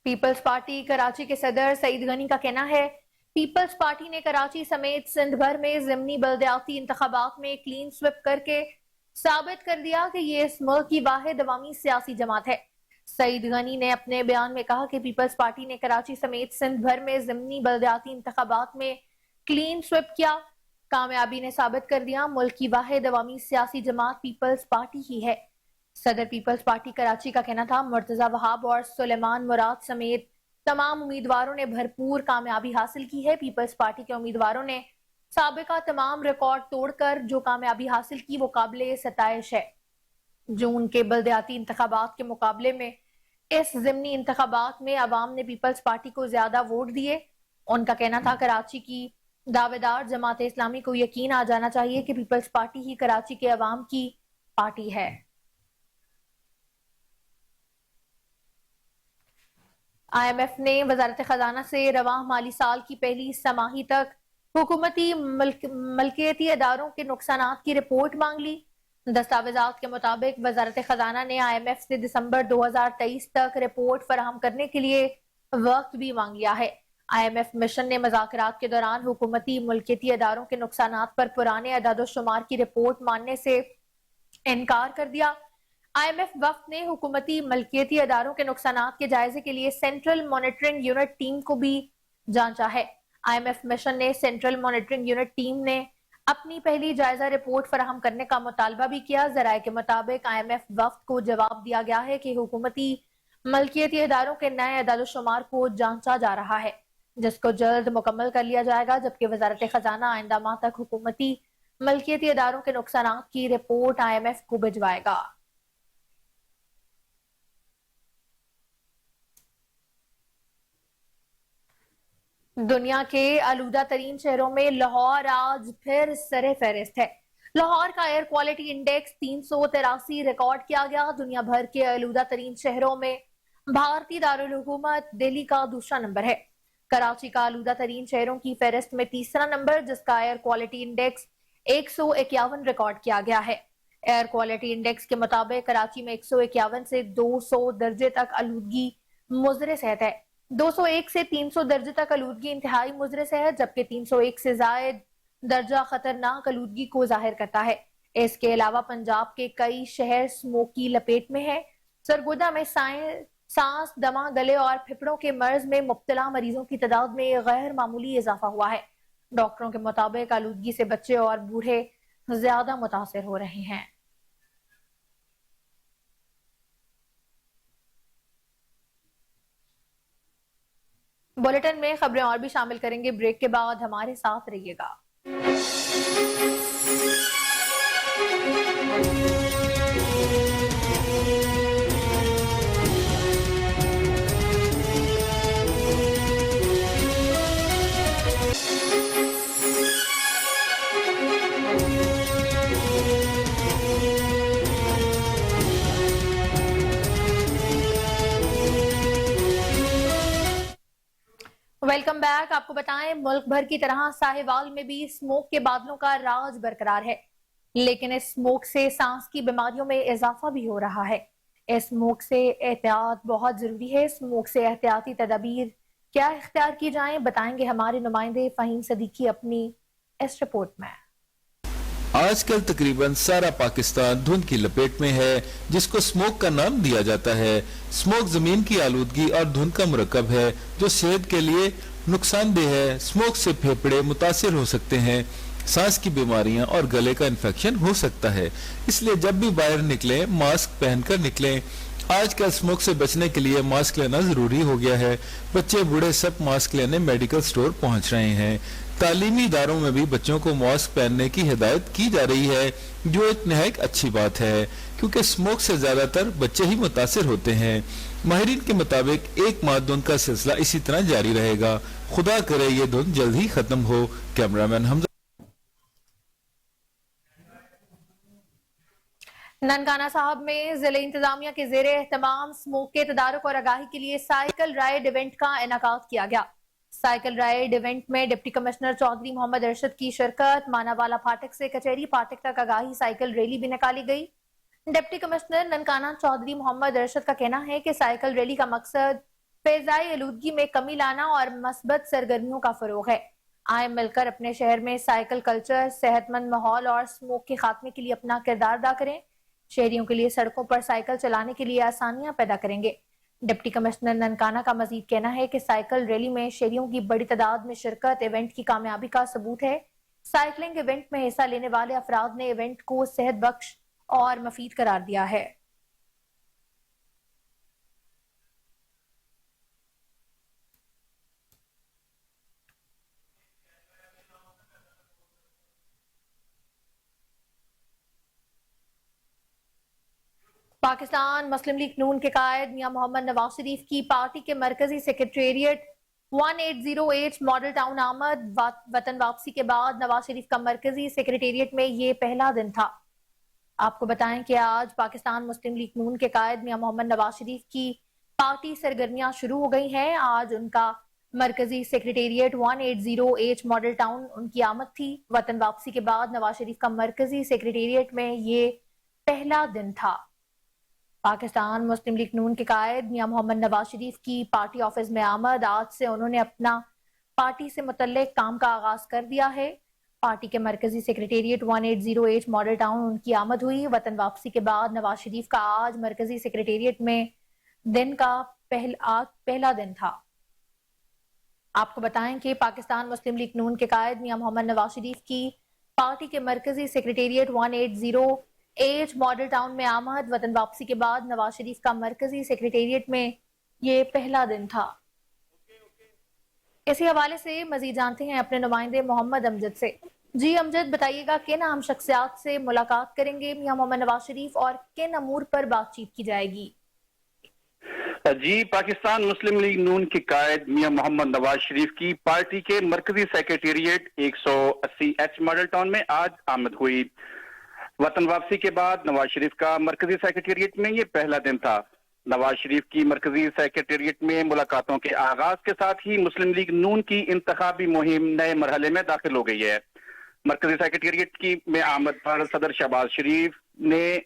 पीपल्स पार्टी कराची के सदर सईद गनी का कहना है पीपल्स पार्टी ने कराची समेत सिंध भर में ज़िमनी बल्दियाती इंतखाबात में क्लीन स्विप करके साबित कर दिया कि ये इस मुल्क की वाहिद अवामी सियासी जमात है। सईद गनी ने अपने बयान में कहा कि पीपल्स पार्टी ने कराची समेत सिंध भर में ज़िमनी बल्दियाती इंतखाबात में क्लीन स्विप किया। कामयाबी ने साबित कर दिया मुल्क की वाहिद अवामी सियासी जमात पीपल्स पार्टी ही है। सदर पीपल्स पार्टी कराची का कहना था मुर्तजा वहाब और सुलेमान मुराद समेत तमाम उम्मीदवारों ने भरपूर कामयाबी हासिल की है। पीपल्स पार्टी के उम्मीदवारों ने साबिका तमाम रिकॉर्ड तोड़कर जो कामयाबी हासिल की वो काबिल सताइश है। जून के बल्दियाती इंतखाबात के मुकाबले में इस ज़िमनी इंतखाबात में अवाम ने पीपल्स पार्टी को ज्यादा वोट दिए। उनका कहना था कराची की दावेदार जमात इस्लामी को यकीन आ जाना चाहिए कि पीपल्स पार्टी ही कराची के अवाम की पार्टी है। IMF ने वजारत खजाना से रवां माली साल की पहली समाही तक हुकूमती मलकियती अदारों के नुकसानात की रिपोर्ट मांग ली। दस्तावेजात के मुताबिक वजारत खजाना ने IMF से दिसंबर 2023 तक रिपोर्ट फराहम करने के लिए वक्त भी मांग लिया है। IMF मिशन ने मुज़ाकरात के दौरान हुकूमती मलकियती अदारों के नुकसानात पर पुराने अदाद-ओ-शुमार की रिपोर्ट मानने से इनकार कर दिया। IMF वफ्द ने हुकूमती मलकियती अदारों के नुकसानात के जायजे के लिए सेंट्रल मॉनिटरिंग यूनिट टीम को भी जांचा है। IMF मिशन ने सेंट्रल मॉनिटरिंग यूनिट टीम ने अपनी पहली जायजा रिपोर्ट फराहम करने का मुतालबा भी किया। जराये के मुताबिक IMF वफ्द को जवाब दिया गया है कि हुकूमती मलकियती अदारों के नए अदाद-ओ-शुमार को जांचा जा रहा है, जिसको जल्द मुकम्मल कर लिया जाएगा, जबकि वजारत खजाना आइंदा माह तक हुकूमती मलकियती अदारों के नुकसानात की रिपोर्ट IMF को भिजवाएगा। दुनिया के आलूदा तरीन शहरों में लाहौर आज फिर सरे फहरिस्त है। लाहौर का एयर क्वालिटी इंडेक्स 383 रिकॉर्ड किया गया। दुनिया भर के आलूदा तरीन शहरों में भारतीय दारुल हुकूमत दिल्ली का दूसरा नंबर है। कराची का आलूदा तरीन शहरों की फहरिस्त में तीसरा नंबर, जिसका एयर क्वालिटी इंडेक्स 151 रिकॉर्ड किया गया है। एयर क्वालिटी इंडेक्स के मुताबिक कराची में 151 से 200 दर्जे तक आलूदगी मुज़रे सेहत है। 201 से 300 दर्जे तक आलूदगी इंतहाई मुज़रे सेहत, जबकि 301 से जायद दर्जा खतरनाक आलूदगी को जाहिर करता है। इसके अलावा पंजाब के कई शहर स्मोक की लपेट में है। सरगोदा में सांस, दमा, गले और फेफड़ों के मर्ज में मुब्तला मरीजों की तादाद में गैर मामूली इजाफा हुआ है। डॉक्टरों के मुताबिक आलूदगी से बच्चे और बूढ़े ज्यादा मुतासिर हो रहे हैं। बुलेटिन में खबरें और भी शामिल करेंगे। ब्रेक के बाद हमारे साथ रहिएगा। Welcome welcome back. آپ کو بتائیں ملک بھر کی طرح ساہیوال میں بھی اسموک کے بادلوں کا راج برقرار ہے، لیکن اس اسموک سے سانس کی بیماریوں میں اضافہ بھی ہو رہا ہے. اسموک سے احتیاط بہت ضروری ہے. اسموک سے احتیاطی تدابیر کیا اختیار کی جائیں، بتائیں گے ہمارے نمائندے فہیم صدیقی اپنی اس رپورٹ میں. آج کل تقریباً سارا پاکستان دھند کی لپیٹ میں ہے، جس کو اسموک کا نام دیا جاتا ہے. اسموک زمین کی آلودگی اور دھند کا مرکب ہے جو صحت کے لیے نقصان دہ ہے. اسموک سے پھیپھڑے متاثر ہو سکتے ہیں، سانس کی بیماریاں اور گلے کا انفیکشن ہو سکتا ہے. اس لیے جب بھی باہر نکلیں ماسک پہن کر نکلیں. آج کل اسموک سے بچنے کے لیے ماسک لینا ضروری ہو گیا ہے. بچے بوڑھے سب ماسک لینے میڈیکل سٹور پہنچ رہے ہیں. تعلیمی اداروں میں بھی بچوں کو ماسک پہننے کی ہدایت کی جا رہی ہے، جو ایک نہایت اچھی بات ہے کیونکہ اسموک سے زیادہ تر بچے ہی متاثر ہوتے ہیں. ماہرین کے مطابق ایک ماہ دھند کا سلسلہ اسی طرح جاری رہے گا. خدا کرے یہ دھند جلد ہی ختم ہو. کیمرامین حمزہ. ننکانہ صاحب میں ضلع انتظامیہ کے زیر اہتمام اسموک کے تدارک اور آگاہی کے لیے سائیکل رائڈ ایونٹ کا انعقاد کیا گیا. سائیکل رائڈ ایونٹ میں ڈپٹی کمشنر چودھری محمد ارشد کی شرکت. مانا والا پھاٹک سے کچہری پھاٹک تک آگاہی سائیکل ریلی بھی نکالی گئی. ڈپٹی کمشنر ننکانہ چودھری محمد ارشد کا کہنا ہے کہ سائیکل ریلی کا مقصد فضائی آلودگی میں کمی لانا اور مثبت سرگرمیوں کا فروغ ہے. آئیں مل کر اپنے شہر میں سائیکل کلچر، صحت مند ماحول اور اسموک کے خاتمے کے لیے اپنا کردار ادا کریں. شہریوں کے لیے سڑکوں پر سائیکل چلانے کے لیے آسانیاں پیدا کریں گے. ڈپٹی کمشنر ننکانہ کا مزید کہنا ہے کہ سائیکل ریلی میں شہریوں کی بڑی تعداد میں شرکت ایونٹ کی کامیابی کا ثبوت ہے. سائیکلنگ ایونٹ میں حصہ لینے والے افراد نے ایونٹ کو صحت بخش اور مفید قرار دیا ہے. پاکستان مسلم لیگ نون کے قائد میاں محمد نواز شریف کی پارٹی کے مرکزی سیکریٹریٹ 1808 ماڈل ٹاؤن آمد. وطن واپسی کے بعد نواز شریف کا مرکزی سیکریٹریٹ میں یہ پہلا دن تھا. آپ کو بتائیں کہ آج پاکستان مسلم لیگ نون کے قائد میاں محمد نواز شریف کی پارٹی سرگرمیاں شروع ہو گئی ہیں. آج ان کا مرکزی سیکریٹریٹ 1808 ماڈل ٹاؤن ان کی آمد تھی. وطن واپسی کے بعد نواز شریف کا مرکزی سیکریٹریٹ میں یہ پہلا دن تھا. پاکستان مسلم لیگ نون کے قائد میاں محمد نواز شریف کی پارٹی آفس میں آمد. آج سے انہوں نے اپنا پارٹی سے متعلق کام کا آغاز کر دیا ہے. پارٹی کے مرکزی سیکریٹریٹ 1808 ماڈل ٹاؤن ان کی آمد ہوئی. وطن واپسی کے بعد نواز شریف کا آج مرکزی سیکریٹریٹ میں دن کا پہلا دن تھا. آپ کو بتائیں کہ پاکستان مسلم لیگ نون کے قائد میاں محمد نواز شریف کی پارٹی کے مرکزی سیکریٹریٹ 1808 ماڈل ٹاؤن میں آمد. وطن واپسی کے بعد نواز شریف کا مرکزی سیکریٹریٹ میں یہ پہلا دن تھا. اسی حوالے سے مزید جانتے ہیں اپنے نمائندے محمد امجد سے. جی امجد، بتائیے گا کن اہم شخصیات سے ملاقات کریں گے میاں محمد نواز شریف اور کن امور پر بات چیت کی جائے گی؟ جی، پاکستان مسلم لیگ نون کے قائد میاں محمد نواز شریف کی پارٹی کے مرکزی سیکریٹریٹ 180H ماڈل ٹاؤن میں آج آمد ہوئی. وطن واپسی کے بعد نواز شریف کا مرکزی سیکریٹریٹ میں یہ پہلا دن تھا. نواز شریف کی مرکزی سیکریٹریٹ میں ملاقاتوں کے آغاز کے ساتھ ہی مسلم لیگ نون کی انتخابی مہم نئے مرحلے میں داخل ہو گئی ہے. مرکزی سیکریٹریٹ کی میں آمد پر صدر شہباز شریف نے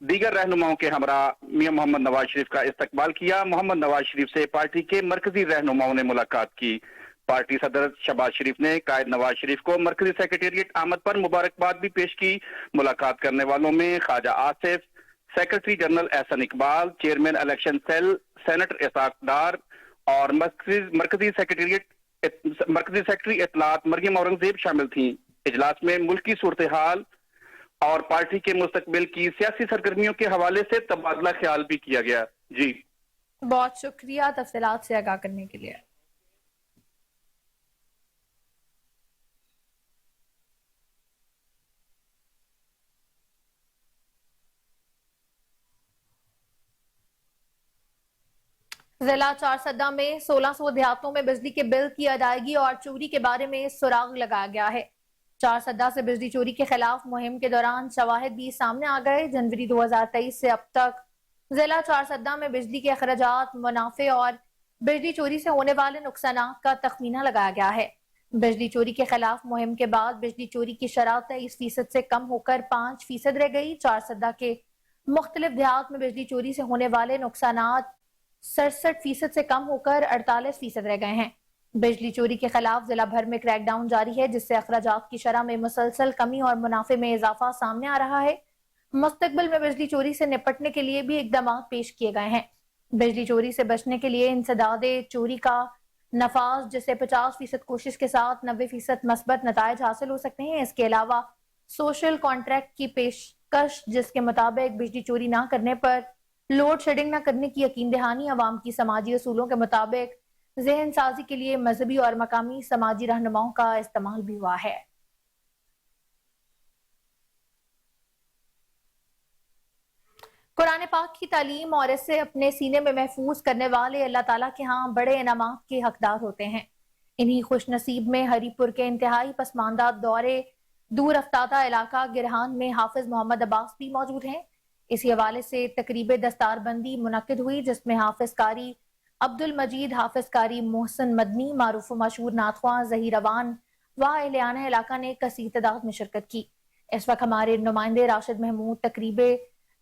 دیگر رہنماؤں کے ہمراہ میاں محمد نواز شریف کا استقبال کیا. محمد نواز شریف سے پارٹی کے مرکزی رہنماؤں نے ملاقات کی. پارٹی صدر شہباز شریف نے قائد نواز شریف کو مرکزی سیکریٹریٹ آمد پر مبارکباد بھی پیش کی. ملاقات کرنے والوں میں Khawaja Asif, secretary general Ahsan Iqbal, chairman election cell senator Ishaq Dar اور مرکزی سیکرٹری اطلاعات مریم اورنگزیب شامل تھیں. اجلاس میں ملکی صورتحال اور پارٹی کے مستقبل کی سیاسی سرگرمیوں کے حوالے سے تبادلہ خیال بھی کیا گیا. جی بہت شکریہ تفصیلات سے آگاہ کرنے کے لیے. ضلع چارسدہ میں 1600 دیہاتوں میں بجلی کے بل کی ادائیگی اور چوری کے بارے میں سراغ لگایا گیا ہے. چارسدہ سے بجلی چوری کے خلاف مہم کے دوران شواہد بھی سامنے آ گئے. جنوری 2023 سے اب تک ضلع چارسدہ میں بجلی کے اخراجات، منافع اور बिजली चोरी से होने वाले नुकसानात का तखमीना लगाया गया है। बिजली चोरी के खिलाफ मुहिम के बाद बिजली चोरी की शरह 23% से कम होकर 5% रह गई। 4 सदा के मुख्तलिफ देहात में बिजली चोरी से होने वाले नुकसानात 67% से कम होकर 48% रह गए हैं। बिजली चोरी के खिलाफ जिला भर में क्रैकडाउन जारी है, जिससे अखराजात की शरह में मुसलसल कमी और मुनाफे में इजाफा सामने आ रहा है। मुस्तकबिल में बिजली चोरी से निपटने के लिए भी इकदाम पेश किए गए हैं। बिजली चोरी से बचने के लिए इंसदादे चोरी का नफाज, जिससे 50% कोशिश के साथ 90% मस्बत नताइज हासिल हो सकते हैं। इसके अलावा सोशल कॉन्ट्रैक्ट की पेशकश, जिसके मुताबिक बिजली चोरी ना करने पर लोड शेडिंग न करने की यकीन दहानी, अवाम की समाजी असूलों के मुताबिक ज़हन साजी के लिए मजहबी और मकामी समाजी रहनुमाओं का इस्तेमाल भी हुआ है। कुरान पाक की तालीम और इसे अपने सीने में महफूज करने वाले अल्लाह ताला के यहाँ बड़े इनामात के हकदार होते हैं। इन्हीं खुश नसीब में हरीपुर के इंतहाई पसमानदा दौरे दूर अफ्तादा इलाका गिरहान में हाफिज मोहम्मद अब्बास भी मौजूद हैं। इसी हवाले से तकरीब दस्तारबंदी मुनक्किद हुई, जिसमें हाफिज कारी अब्दुल मजीद, हाफिज कारी मोहसिन मदनी, मारूफ मशहूर नाथख्वां ज़हीर अवान व अहलियाना इलाका ने कसीर तादाद में शिरकत की। इस वक्त हमारे नुमाइंदे राशिद महमूद तकरीब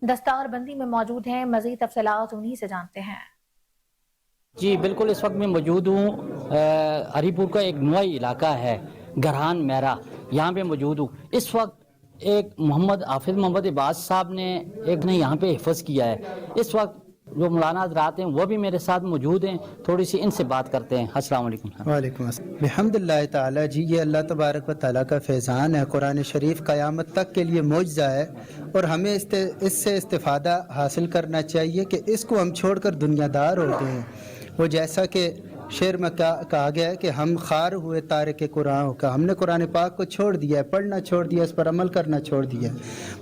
दस्तारबंदी में मौजूद हैं। मज़ीद तफसीलात उन्हीं से जानते हैं। जी बिल्कुल, इस वक्त मैं मौजूद हूँ हरीपुर का एक नुआई इलाका है गरहान मेरा, यहाँ पे मौजूद हूँ। इस वक्त एक मोहम्मद हाफिज मोहम्मद अब्बास साहब ने यहाँ पे हिफ़्ज़ किया है। इस वक्त जो मौलाना हज़रात हैं वो भी मेरे साथ मौजूद हैं, थोड़ी सी इनसे बात करते हैं। अस्सलाम वालेकुम। वालेकुम अस्सलाम। बिहम्दिल्लाह ताला जी, ये अल्लाह तबारक व तआला का फैज़ान है। कुरान शरीफ क़यामत तक के लिए मुअज्ज़ा है और हमें इससे इस्तिफ़ादा हासिल करना चाहिए कि इसको हम छोड़कर दुनियादार हो गए हैं। वो जैसा कि शेर में कहा गया है कि हम खार हुए तारिक कुरान का, हमने कुरान पाक को छोड़ दिया है, पढ़ना छोड़ दिया, इस पर अमल करना छोड़ दिया।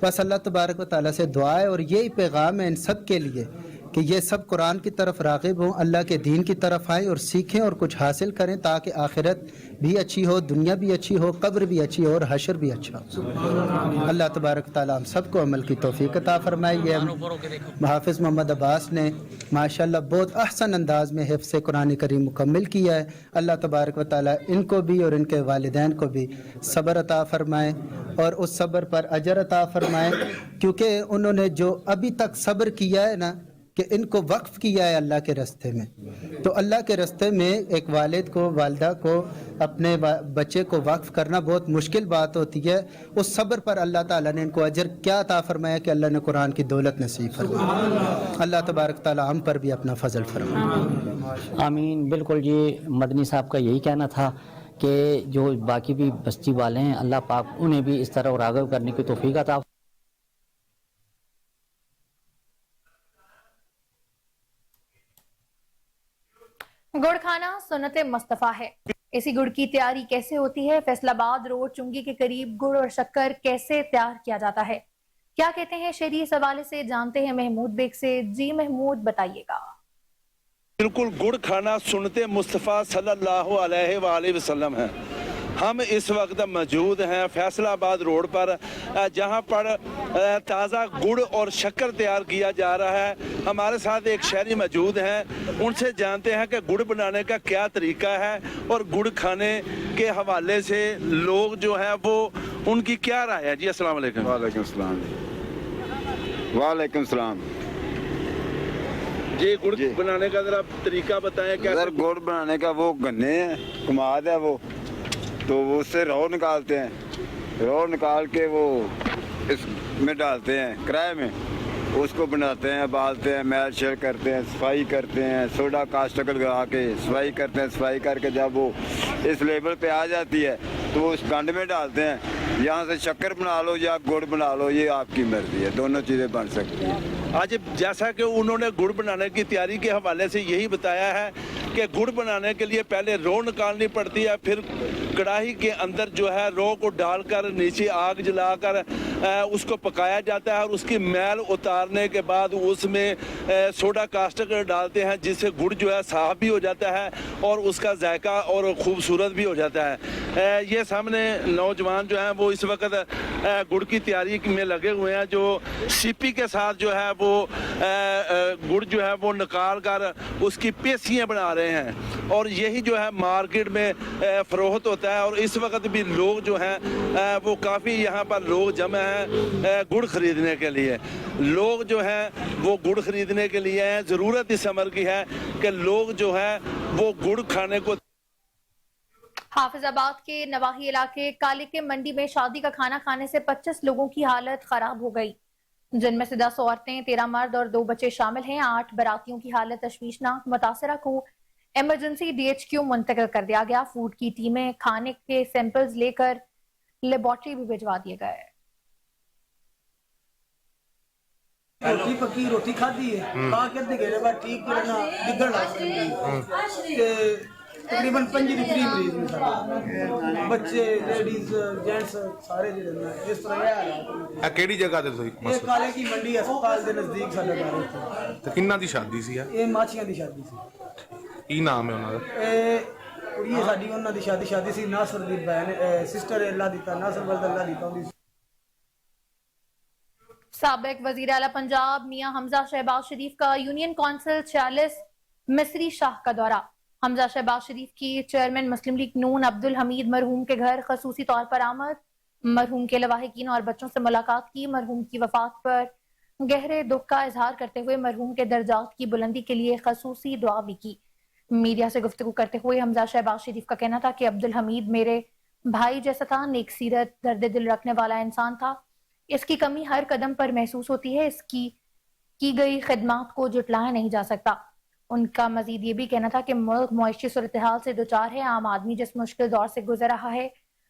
बस अल्लाह तबारक व तआला से दुआ है और यही पैगाम है इन सब के लिए कि ये सब कुरान की तरफ राग़िब हों, अल्लाह के दीन की तरफ आएँ और सीखें और कुछ हासिल करें, ताकि आखिरत भी अच्छी हो, दुनिया भी अच्छी हो, कब्र भी अच्छी हो और हशर भी अच्छा हो। अल्लाह तबारक तआला हम सबको अमल की तौफीक अता फरमाई है। हाफिज़ मोहम्मद अब्बास ने माशाअल्लाह बहुत अहसन अंदाज में हिफ्ज़ कुरान करीम मुकम्मिल किया है। अल्लाह तबारक व तआला इनको भी और इनके वालिदैन को भी सब्र अता फरमाए और उस सब्र पर अजर अता फरमाए, क्योंकि उन्होंने जो अभी तक सब्र किया है ना, कि इनको वक्फ किया है अल्लाह के रास्ते में। तो अल्लाह के रास्ते में एक वालिद को, वालिदा को अपने बच्चे को वक्फ करना बहुत मुश्किल बात होती है। उस सब्र पर अल्लाह ताला ने इनको अजर क्या अता फरमाया कि अल्लाह ने कुरान की दौलत नसीब फरमाई। अल्लाह तबारक ताला हम पर भी अपना फजल फरमाए। आमीन। बिल्कुल, ये मदनी साहब का यही कहना था कि जो बाकी भी बस्ती वाले हैं, अल्लाह पाक उन्हें भी इस तरह राग़िब करने की तौफीक अता। गुड़ खाना सुन्नत मुस्तफ़ा है। इसी गुड़ की तैयारी कैसे होती है? फैसलाबाद रोड चुंगी के करीब गुड़ और शक्कर कैसे तैयार किया जाता है? क्या कहते हैं शहरी? इस हवाले से जानते हैं महमूद बेग से। जी महमूद, बताइएगा। बिल्कुल, गुड़ खाना सुन्नत मुस्तफ़ा सल्लल्लाहु अलैहि वसल्लम है। हम इस वक्त मौजूद हैं फैसलाबाद रोड पर, जहां पर ताज़ा गुड़ और शक्कर तैयार किया जा रहा है। हमारे साथ एक शहरी मौजूद हैं, उनसे जानते हैं कि गुड़ बनाने का क्या तरीका है और गुड़ खाने के हवाले से लोग जो हैं वो उनकी क्या राय है। जी अस्सलाम वालेकुम। वालेकुम सलाम। वालेकुम सलाम जी, गुड़ बनाने का जरा तरीका बताएं। क्या सर, गुड़ बनाने का वो गन्ने हैं, कमाद है वो, तो वो उससे रौ निकालते हैं, रौ निकाल के वो इसमें डालते हैं कराए में, उसको बनाते हैं, बालते हैं, मैल शेल करते हैं, सफाई करते हैं, सोडा कास्टिक लगा के सफाई करते हैं। सफाई करके जब वो इस लेवल पे आ जाती है तो वो उस गंड में डालते हैं। यहाँ से शक्कर बना लो या गुड़ बना लो, ये आपकी मर्जी है, दोनों चीज़ें बन सकती हैं। आज जैसा कि उन्होंने गुड़ बनाने की तैयारी के हवाले से यही बताया है कि गुड़ बनाने के लिए पहले रो निकालनी पड़ती है, फिर कढ़ाई के अंदर जो है रो को डालकर नीचे आग जलाकर उसको पकाया जाता है और उसकी मैल उतारने के बाद उसमें सोडा कास्टिक डालते हैं, जिससे गुड़ जो है साफ भी हो जाता है और उसका जायका और खूबसूरत भी हो जाता है। ये सामने नौजवान जो हैं वो इस वक्त गुड़ की तैयारी में लगे हुए हैं, जो सीपी के साथ जो है वो गुड़ जो है वो निकाल कर उसकी पेसियाँ बना रहे हैं और यही जो है मार्केट में फरोख्त होता है। और इस वक्त भी लोग जो हैं वो काफ़ी यहाँ पर लोग जमा हैं गुड़ खरीदने के लिए। लोग जो हैं वो गुड़ खरीदने के लिए हैं। ज़रूरत इस अमर की है कि लोग जो है वो गुड़ खाने को। हाफिजाबाद के नवाही इलाके काली के मंडी में शादी का खाना खाने से 25 लोगों की हालत खराब हो गई, जिनमें से 10 औरतें, 13 मर्द और 2 बच्चे शामिल हैं। 8 बारातियों की हालत तशवीशनाक। मुतासरा को इमरजेंसी DHQ मुंतकिल कर दिया गया। फूड की टीमें खाने के सैंपल्स लेकर लेबोरेटरी भी भिजवा दिए गए। रोटी पकी रोटी खाधी है ठीक तकरीबन 5 मरीज ने सारे बच्चे लेडीज जेंट्स सारे इस तरह ਕਿਹੜੀ ਜਗ੍ਹਾ ਤੇ ਤੁਸੀਂ ਇਹ ਕਾਲੇ ਕੀ ਮੰਡੀ ਹਸਪਤਾਲ ਦੇ ਨਜ਼ਦੀਕ ਸਾਡਾ ਘਰ ਹੈ। ਤੇ ਕਿੰਨਾ ਦੀ ਸ਼ਾਦੀ ਸੀ ਇਹ ਮਾਛੀਆਂ ਦੀ ਸ਼ਾਦੀ ਸੀ। ਕੀ ਨਾਮ ਹੈ ਉਹਨਾਂ ਦਾ? ਇਹ ਕੁੜੀ ਸਾਡੀ ਉਹਨਾਂ ਦੀ ਸ਼ਾਦੀ ਸੀ ਨਾਸਰ ਦੀ ਬਹਿਨ ਸਿਸਟਰ ਅੱਲਾ ਦਿੱਤਾ नासर वल्द अल्लाह ਦਿੱਤਾ ਉਹਦੀ। साबिक वजीर आला पंजाब मियां हमजा शहबाज शरीफ का यूनियन कौंसिल 46 मिस्री शाह का दौरा। हमजा शहबाज शरीफ की चेयरमैन मुस्लिम लीग नून अब्दुल हमीद मरहूम के घर खसूसी तौर पर आमद। मरहूम के लवाहिकीन और बच्चों से मुलाकात की। मरहूम की वफात पर गहरे दुख का इजहार करते हुए मरहूम के दर्जात की बुलंदी के लिए खसूसी दुआ भी की। मीडिया से गुफ्तगू करते हुए हमजा शहबाज शरीफ का कहना था कि अब्दुल हमीद मेरे भाई जैसा था, नेक सीरत, दर्द दिल रखने वाला इंसान था। इसकी कमी हर कदम पर महसूस होती है। इसकी की गई खिदमत को जुटलाया नहीं जा सकता। उनका मजीद ये भी कहना था कि मुल्क मुआशी सूरत-ए-हाल से दुचार है। आम आदमी जिस मुश्किल दौर से गुजर रहा है,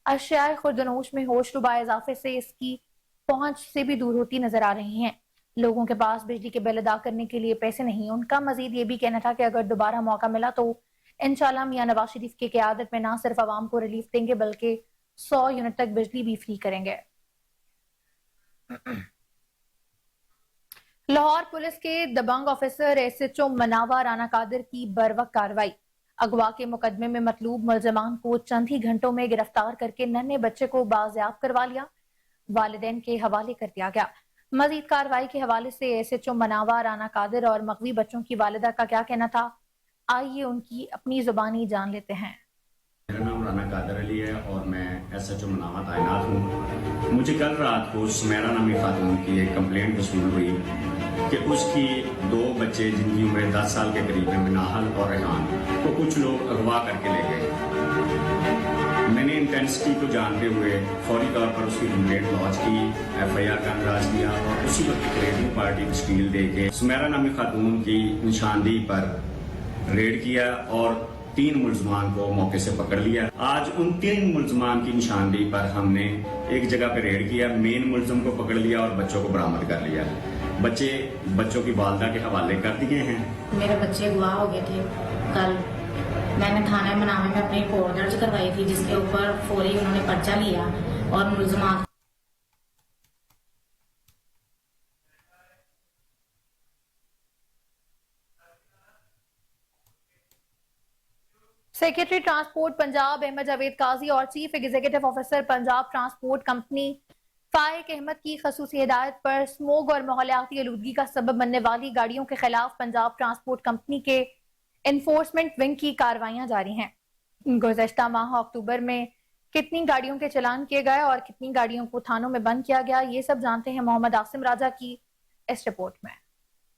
अशियाए खुर्दनोश में होश रुबा इजाफे से इसकी पहुंच से भी दूर होती नजर आ रही हैं। लोगों के पास बिजली के बिल अदा करने के लिए पैसे नहीं। उनका मजीद ये भी कहना था कि अगर दोबारा मौका मिला तो इंशाल्लाह मियां नवाज शरीफ की क़यादत में ना सिर्फ आवाम को रिलीफ देंगे बल्कि 100 यूनिट तक बिजली भी फ्री करेंगे। लाहौर पुलिस के दबंग ऑफिसर SHO मनावा राना कादिर की बरवक्त कार्रवाई। अगवा के मुकदमे में मतलूब मुलजमान को चंद ही घंटों में गिरफ्तार करके नन्हे बच्चे को बाजियाब करवा लिया, वालिदैन के हवाले कर दिया गया। मजीद कार्रवाई के हवाले से SHO मनावा राना कादिर और मगवी बच्चों की वालिदा का क्या कहना था, आइए उनकी अपनी जुबानी जान लेते हैं। मेरा नाम राना कादर अली है और मैं SHO मनावा तैनात हूँ। मुझे कल रात को सुमेरा नामी खातून की एक कंप्लेंट वसूल हुई कि उसकी 2 बच्चे जिनकी उम्र 10 साल के करीब है, मिनाहल और रेहान, को कुछ लोग अगवा करके ले गए। मैंने इंटेंसिटी को जानते हुए फौरी तौर पर उसकी कंप्लेंट लॉन्च की, FIR का अंदाज किया और उसी वक्त रेडियो पार्टी तश्कील दे के सुमेरा नामी खातून की निशानदेही पर रेड किया और 3 मुलजमान को मौके से पकड़ लिया। आज उन 3 मुलजमान की निशानदेही पर हमने एक जगह पे रेड किया, मेन मुलजम को पकड़ लिया और बच्चों को बरामद कर लिया। बच्चों की वालदा के हवाले कर दिए हैं। मेरे बच्चे अगवा हो गए थे कल। मैंने थाना मनावे में अपनी रिपोर्ट दर्ज करवाई थी जिसके ऊपर फौरी उन्होंने पर्चा लिया और मुलजमान सेक्रेटरी ट्रांसपोर्ट पंजाब अहमद जावेद काजी और chief executive officer Punjab transport company Faiq Ahmad की खसूसी हिदायत पर स्मोग और माहौलियाती आलूदगी का सबब बनने वाली गाड़ियों के खिलाफ पंजाब ट्रांसपोर्ट कंपनी के एनफोर्समेंट विंग की कार्रवाइयां जारी हैं। गुज़श्ता माह अक्टूबर में कितनी गाड़ियों के चालान किए गए और कितनी गाड़ियों को थानों में बंद किया गया, ये सब जानते हैं मोहम्मद आसिम राजा की इस रिपोर्ट में।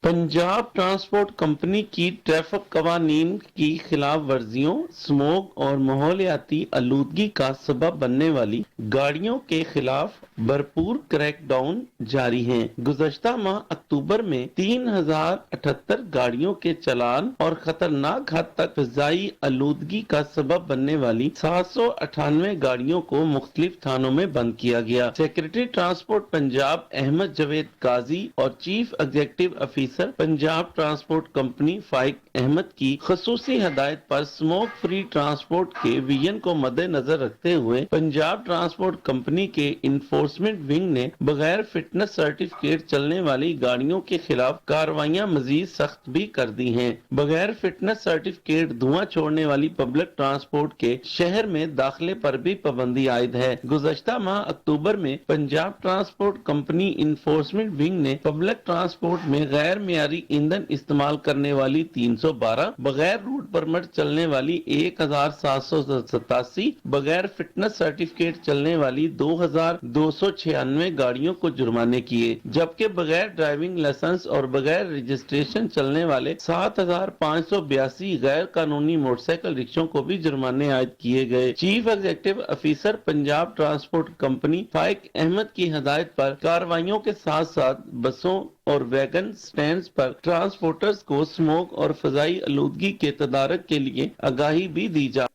पंजाब ट्रांसपोर्ट कंपनी की ट्रैफिक कवानीन की खिलाफ वर्जियों, स्मोक और माहौलियाती आलूदगी का सबब बनने वाली गाड़ियों के खिलाफ भरपूर क्रैकडाउन जारी है। गुज़श्ता माह अक्टूबर में 3078 गाड़ियों के चालान और खतरनाक हद तक फिजाई आलूदगी का सबब बनने वाली 798 गाड़ियों को मुख्तलिफ थानों में बंद किया गया। सेक्रेटरी ट्रांसपोर्ट पंजाब अहमद जावेद काजी और chief executive officer Punjab transport company Faiq Ahmad की खसूसी हदायत पर स्मोक फ्री ट्रांसपोर्ट के विजन को मद्देनजर रखते हुए पंजाब ट्रांसपोर्ट कंपनी के इन्फोर्समेंट विंग ने बगैर फिटनेस सर्टिफिकेट चलने वाली गाड़ियों के खिलाफ कार्रवाइयां मजीद सख्त भी कर दी हैं। बगैर फिटनेस सर्टिफिकेट धुआं छोड़ने वाली पब्लिक ट्रांसपोर्ट के शहर में दाखिले पर भी पाबंदी आयद है। गुज़श्ता माह अक्टूबर में Punjab transport company enforcement wing ने पब्लिक ट्रांसपोर्ट में गैर गैर मियारी ईंधन इस्तेमाल करने वाली 312, बगैर रूट परमिट चलने वाली 1787, बगैर फिटनेस सर्टिफिकेट चलने वाली 2296 गाड़ियों को जुर्माने किए, जबकि बगैर ड्राइविंग लाइसेंस और बगैर रजिस्ट्रेशन चलने वाले 7582 गैर कानूनी मोटरसाइकिल रिक्शों को भी जुर्माने आयद किए गए। Chief executive officer Punjab transport company Faiq Ahmad की हदायत पर कार्रवाइयों के साथ साथ बसों और वैगन स्टैंड्स पर ट्रांसपोर्टर्स को स्मोक और फजाई आलूदगी के तदारक के लिए आगाही भी दी जा।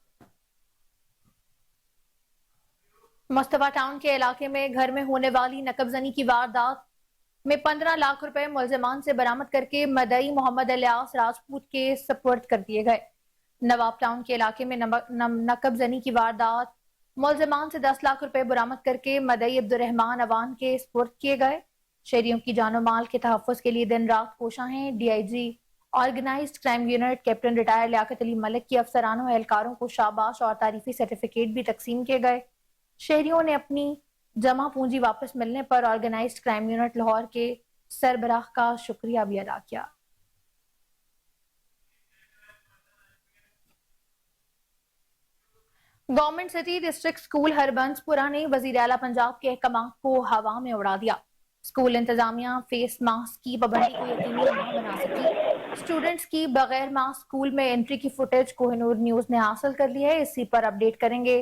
मुस्तफा टाउन के इलाके में घर में होने वाली नकबजनी की वारदात में 15 लाख रुपए मुलजमान से बरामद करके मदई मोहम्मद इलियास राजपूत के सपुर्द कर दिए गए। नवाब टाउन के इलाके में नकबजनी की वारदात मुलजमान से 10 लाख रुपए बरामद करके मदई अब्दुर्रहमान अवान के सपुर्द किए गए। शहरियों की जानो माल के तहफ़्फ़ुज़ के लिए दिन रात कोशा हैं। DIG organised crime unit captain retire Liaquat Ali Malik की अफसरानों एहलकारों को शाबाश और तारीफी सर्टिफिकेट भी तकसीम किए गए। शहरियों ने अपनी जमा पूंजी वापस मिलने पर ऑर्गेनाइज्ड क्राइम यूनिट लाहौर के सरबराह का शुक्रिया भी अदा किया। Government city district school Harbanspura ने वजीर आला पंजाब के अहकामात को हवा में उड़ा दिया। स्कूल इंतजामिया फेस मास्क की पाबंदी को यकीनी न बना सकी। स्टूडेंट्स की बगैर मास्क स्कूल में एंट्री की फुटेज कोहिनूर न्यूज ने हासिल कर ली है। इसी पर अपडेट करेंगे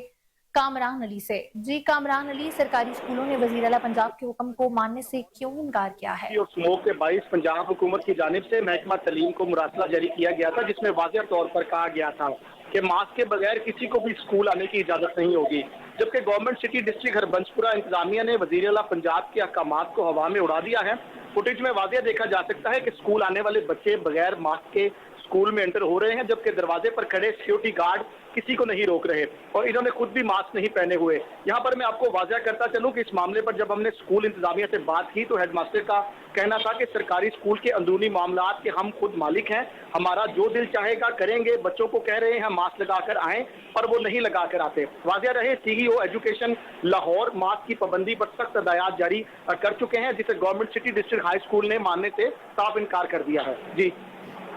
कामरान अली से। जी कामरान अली, सरकारी स्कूलों ने वजीर आला पंजाब के हुक्म को मानने से क्यों इनकार किया है? और स्मोक के बाईस पंजाब हुकूमत की जानिब से महकमा तलीम को मुरासला जारी किया गया था, जिसमें वाज़ेह तौर पर कहा गया था कि मास्क के बगैर किसी को भी स्कूल आने की इजाजत नहीं होगी। जबकि गवर्नमेंट सिटी डिस्ट्रिक्ट हरबंसपुरा इंतजामिया ने वजीर आला पंजाब के अहकामात को हवा में उड़ा दिया है। फुटेज में वाज़ेह देखा जा सकता है कि स्कूल आने वाले बच्चे बगैर मास्क के स्कूल में एंटर हो रहे हैं, जबकि दरवाजे पर खड़े सिक्योरिटी गार्ड किसी को नहीं रोक रहे और इन्होंने खुद भी मास्क नहीं पहने हुए। यहाँ पर मैं आपको वाज़ेह करता चलूं कि इस मामले पर जब हमने स्कूल इंतजामिया से बात की तो हेडमास्टर का कहना था कि सरकारी स्कूल के अंदरूनी मामलात के हम खुद मालिक हैं, हमारा जो दिल चाहेगा करेंगे। बच्चों को कह रहे हैं मास्क लगाकर आएं और वो नहीं लगाकर आते। वाज़ेह रहे CEO एजुकेशन लाहौर मास्क की पाबंदी पर सख्त हदायत जारी कर चुके हैं, जिसे government city district high school ने मानने से साफ इनकार कर दिया है। जी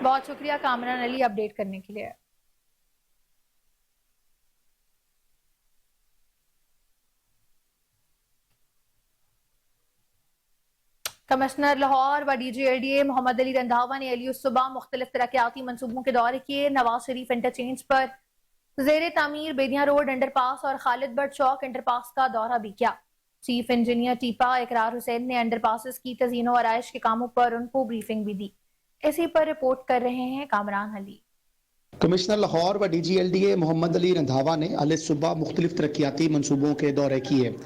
बहुत शुक्रिया कामरान अली अपडेट करने के लिए। कमिश्नर लाहौर व DG LDA मोहम्मद अली रंधावा ने अली सुबह मुख्तलिफ तरक्याती मनसूबों के दौरे किए। नवाज शरीफ इंटरचेंज पर ज़ेरे तामीर बेदिया रोड अंडरपास और खालिद बट चौक अंडरपास का दौरा भी किया। चीफ इंजीनियर टीपा इकरार हुसैन ने अंडरपासेस की तज़ीनो आराइश के कामों पर उनको ब्रीफिंग भी दी। इसी पर रिपोर्ट कर रहे हैं कामरान अली। कमिश्नर लाहौर व DG LDA मोहम्मद अली रंधावा ने अल सुबह मुख्तलिफ तरक्याती मनसूबों के दौरे किए।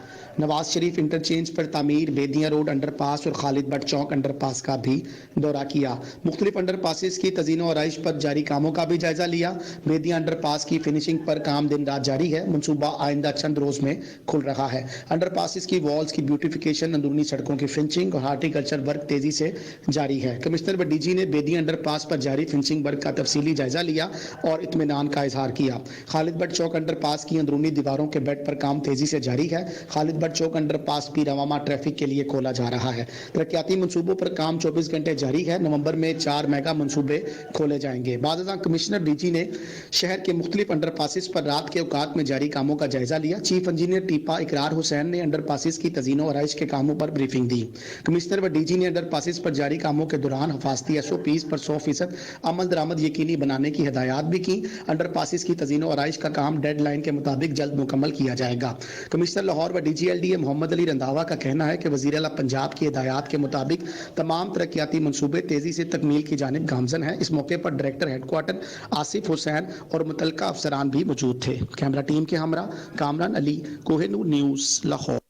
नवाज शरीफ इंटरचेंज पर तामीर बेदिया रोड अंडरपास और खालिद बट चौक अंडरपास का भी दौरा किया। मुख्तलिफ अंडरपासेस की तज़ीनो आराइश पर जारी कामों का भी जायजा लिया। बेदिया अंडरपास की फिनिशिंग पर काम दिन रात जारी है। मनसूबा आइंदा चंद रोज में खुल रहा है। अंडरपासेस की वॉल्स की ब्यूटिफिकेशन, अंदरूनी सड़कों की फिनिशिंग और हार्टिकल्चर वर्क तेजी से जारी है। कमिश्नर व DG ने बेदिया अंडरपास पर जारी फिनिशिंग वर्क का तफसीली जायजा लिया और इत्मीनान का इजहार किया। खालिद बट चौक अंडरपास की अंदरूनी दीवारों के बेड पर काम तेजी से जारी है। खालिद बट चौक अंडरपास भी रवामा ट्रैफिक के लिए खोला जा रहा है। तरक्याती मंसूबों पर काम 24 घंटे जारी है। नवंबर में 4 मेगा मंसूबे खोले जाएंगे। बाज़ कमिश्नर DG ने शहर के मुख्तलिफ अंडरपासेस पर रात के औकात में जारी कामों का जायजा लिया। चीफ इंजीनियर टीपा इकरार हुसैन ने अंडरपासेस की तज़ीनो आराइश के कामों पर ब्रीफिंग दी। कमिश्नर व DG ने अंडरपासेस पर जारी कामों के दौरान हिफाजती SOPs पर 100% अमल दरामद यकीनी बनाने की हिदायत भी की। अंडरपासेस की तज़ीनो आराइश का काम डेडलाइन के मुताबिक जल्द मुकम्मल किया जाएगा। कमिश्नर लाहौर व DG LDA मोहम्मद अली रंधावा का कहना है कि वज़ीर आला पंजाब की हिदायत के मुताबिक तमाम तरक्याती मंसूबे तेजी से तकमील की जानिब गामजन है। इस मौके पर डायरेक्टर हेडक्वार्टर आसिफ हुसैन और मुतल्लिका अफसरान भी मौजूद थे। कैमरा टीम के हमरा Kamran Ali, Kohinoor news, Lahore.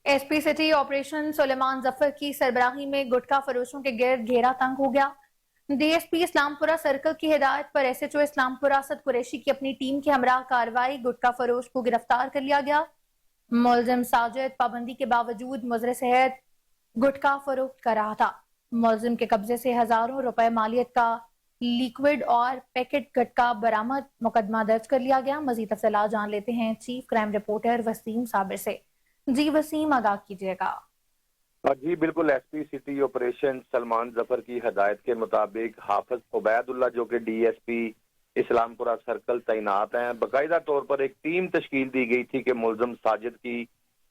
SP city operation Suleman Zafar की सरबराही में गुटखा फरोशों के गिर्द घेरा तंग हो गया। DSP इस्लामपुरा सर्कल की हिदायत पर SHO इस्लामपुरा असद कुरैशी की अपनी टीम के हमरा कार्रवाई गुटखा फरोश को गिरफ्तार कर लिया गया। मुलजिम साजिद पाबंदी के बावजूद मुजरे सेहत गुटखा फरोख्त कर रहा था। मुलजिम के कब्जे से हजारों रुपए मालियत का लिक्विड और पैकेट गुटखा बरामद। मुकदमा दर्ज कर लिया गया। मजीद तफसीलात जान लेते हैं chief crime reporter Waseem Sabir से। जी वसीम, आगाह कीजिएगा। جی بالکل، S P city operation Salman Zafar کی ہدایت کے مطابق حافظ عبید اللہ جو کہ ڈی ایس پی اسلام پورہ سرکل تعینات ہیں، باقاعدہ طور پر ایک ٹیم تشکیل دی گئی تھی کہ ملزم ساجد کی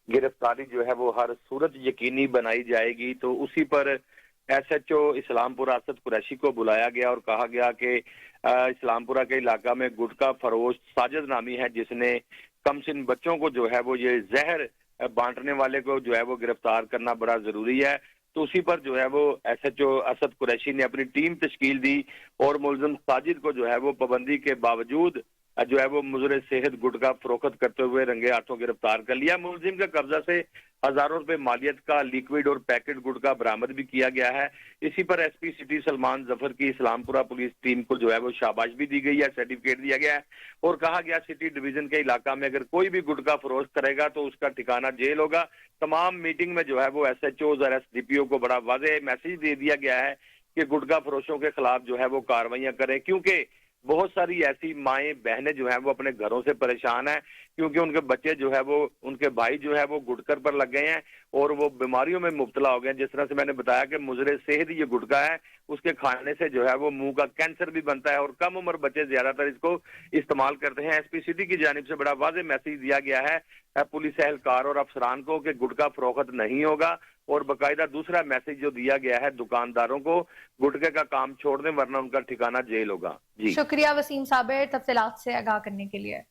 گرفتاری جو ہے وہ ہر صورت یقینی بنائی جائے گی. تو اسی پر ایس ایچ او اسلام پورہ اسد قریشی کو بلایا گیا اور کہا گیا کہ اسلام پورہ کے علاقہ میں گٹکا فروش ساجد نامی ہے جس نے کم سن بچوں کو جو ہے وہ یہ زہر بانٹنے والے کو جو ہے وہ گرفتار کرنا بڑا ضروری ہے. تو اسی پر جو ہے وہ S H O Asad Qureshi نے اپنی ٹیم تشکیل دی اور ملزم ساجد کو جو ہے وہ پابندی کے باوجود جو ہے وہ مضر صحت گٹکا فروخت کرتے ہوئے رنگے ہاتھوں گرفتار کر لیا. ملزم کے قبضہ سے ہزاروں روپے مالیت کا لیکوڈ اور پیکٹ گٹکا برآمد بھی کیا گیا ہے. اسی پر S P city Salman Zafar کی اسلام پورہ پولیس ٹیم کو جو ہے وہ شاباش بھی دی گئی ہے، سرٹیفکیٹ دیا گیا ہے اور کہا گیا سٹی ڈویژن کے علاقہ میں اگر کوئی بھی گٹکا فروخت کرے گا تو اس کا ٹھکانہ جیل ہوگا. تمام میٹنگ میں جو ہے وہ ایس ایچ اوز اور ایس ڈی پی او کو بڑا واضح میسج دے دیا گیا ہے کہ گٹکا فروشوں کے خلاف جو ہے وہ کارروائیاں کریں، کیونکہ بہت ساری ایسی مائیں بہنیں جو ہیں وہ اپنے گھروں سے پریشان ہیں کیونکہ ان کے بچے جو ہے وہ ان کے بھائی جو ہے وہ گٹکر پر لگ گئے ہیں اور وہ بیماریوں میں مبتلا ہو گئے ہیں. جس طرح سے میں نے بتایا کہ مضر صحت یہ گٹکا ہے، اس کے کھانے سے جو ہے وہ منہ کا کینسر بھی بنتا ہے اور کم عمر بچے زیادہ تر اس کو استعمال کرتے ہیں. ایس پی سٹی کی جانب سے بڑا واضح میسج دیا گیا ہے پولیس اہلکار اور افسران کو کہ گٹکا فروخت نہیں ہوگا اور باقاعدہ دوسرا میسج جو دیا گیا ہے دکانداروں کو گٹکے کا کام چھوڑ دیں ورنہ ان کا ٹھکانہ جیل ہوگا. جی شکریہ وسیم صابر تفصیلات سے آگاہ کرنے کے لیے.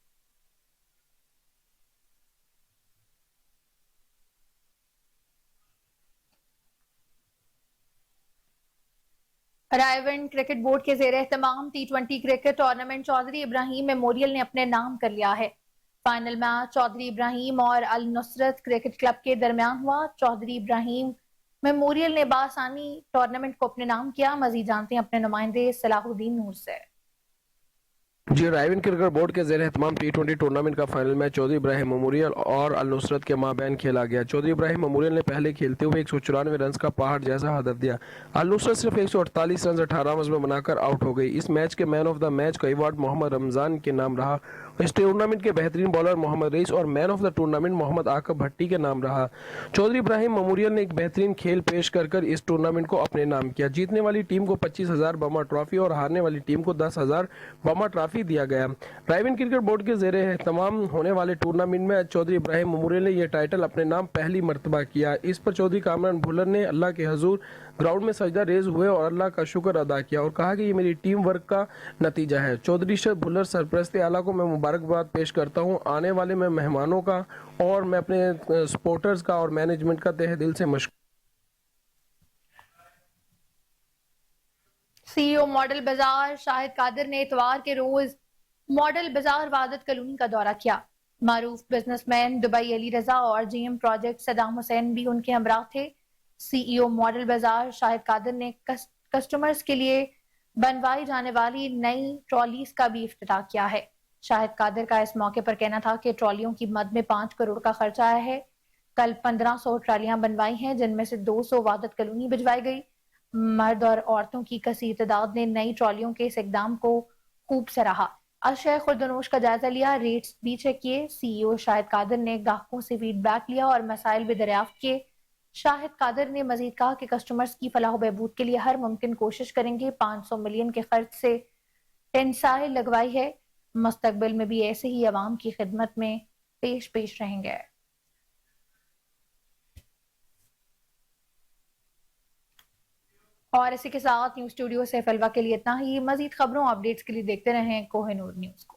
رائے کرکٹ بورڈ کے زیر اہتمام ٹی20 کرکٹ ٹورنامنٹ چودھری ابراہیم میموریل نے اپنے نام کر لیا ہے. فائنل میچ چودھری ابراہیم اور النصرت کرکٹ کلب کے درمیان ہوا. چودھری ابراہیم میموریل نے بآسانی ٹورنامنٹ کو اپنے نام کیا. مزید جانتے ہیں اپنے نمائندے صلاح الدین نور سے. جی رائے کرکٹ بورڈ کے زیر اہتمام ٹی20 ٹورنامنٹ کا فائنل میچ چودھری ابراہیم میموریل اور النصرت کے مابین کھیلا گیا. چودھری ابراہیم میموریل نے پہلے کھیلتے ہوئے 194 رنز کا پہاڑ جیسا ہدف دیا. النصرت صرف 148 رنز 18 اوورز میں بنا کر آؤٹ ہو گئی. اس میچ کے مین آف دا میچ کا ایوارڈ محمد رمضان کے نام رہا. اس ٹورنامنٹ کے بہترین بالر محمد رئیس اور مین آف دا ٹورنامنٹ محمد عاقب بھٹی کے نام رہا. چودھری ابراہیم میموریل نے ایک بہترین کھیل پیش کر اس ٹورنامنٹ کو اپنے نام کیا. جیتنے والی ٹیم کو 25,000 بما ٹرافی اور ہارنے والی ٹیم کو 10,000 بما ٹرافی دیا گیا. رائے کرکٹ بورڈ کے زیر اہتمام ہونے والے ٹورنامنٹ میں چودھری ابراہیم میموریل نے یہ ٹائٹل اپنے نام پہلی مرتبہ کیا. اس پر چودھری کامران بھولر نے اللہ کے حضور گراؤنڈ میں سجدہ ریز ہوئے اور اللہ کا شکر ادا کیا اور کہا کہ یہ میری ٹیم ورک کا نتیجہ ہے. چودھری شاہ بھولر سرپرست اعلیٰ کو میں مبارکباد پیش کرتا ہوں. آنے والے میں مہمانوں کا اور میں اپنے سپورٹرز کا اور مینجمنٹ کا تہ دل سے سی او ماڈل بازار شاہد قادر نے اتوار کے روز ماڈل بازار وحدت کالونی کا دورہ کیا. معروف business man Dubai Ali Raza اور G M project Saddam Hussain بھی ان کے ہمراہ تھے. سی ای او ماڈل بازار شاہد قادر نے کسٹمرز کے لیے بنوائی جانے والی نئی ٹرالیز کا بھی افتتاح کیا ہے. شاہد قادر کا اس موقع پر کہنا تھا کہ ٹرالیوں کی مد میں 5 کروڑ کا خرچ آیا ہے. کل 1500 ٹرالیاں بنوائی ہیں جن میں سے 200 وحدت کالونی بھجوائی گئی. مرد اور عورتوں کی کثیر تعداد نے نئی ٹرالیوں کے اس اقدام کو خوب سراہا. اشیاء خردنوش کا جائزہ لیا، ریٹس بھی چیک کیے. سی ای او شاہد قادر نے گاہکوں سے فیڈ بیک لیا اور مسائل بھی دریافت کیے. شاہد قادر نے مزید کہا کہ کسٹمرز کی فلاح و بہبود کے لیے ہر ممکن کوشش کریں گے. 500 ملین کے خرچ سے ٹینسائل لگوائی ہے. مستقبل میں بھی ایسے ہی عوام کی خدمت میں پیش رہیں گے. اور اسی کے ساتھ نیوز اسٹوڈیو سے فلوا کے لیے اتنا ہی. مزید خبروں اپڈیٹس کے لیے دیکھتے رہیں کوہ نور نیوز کو.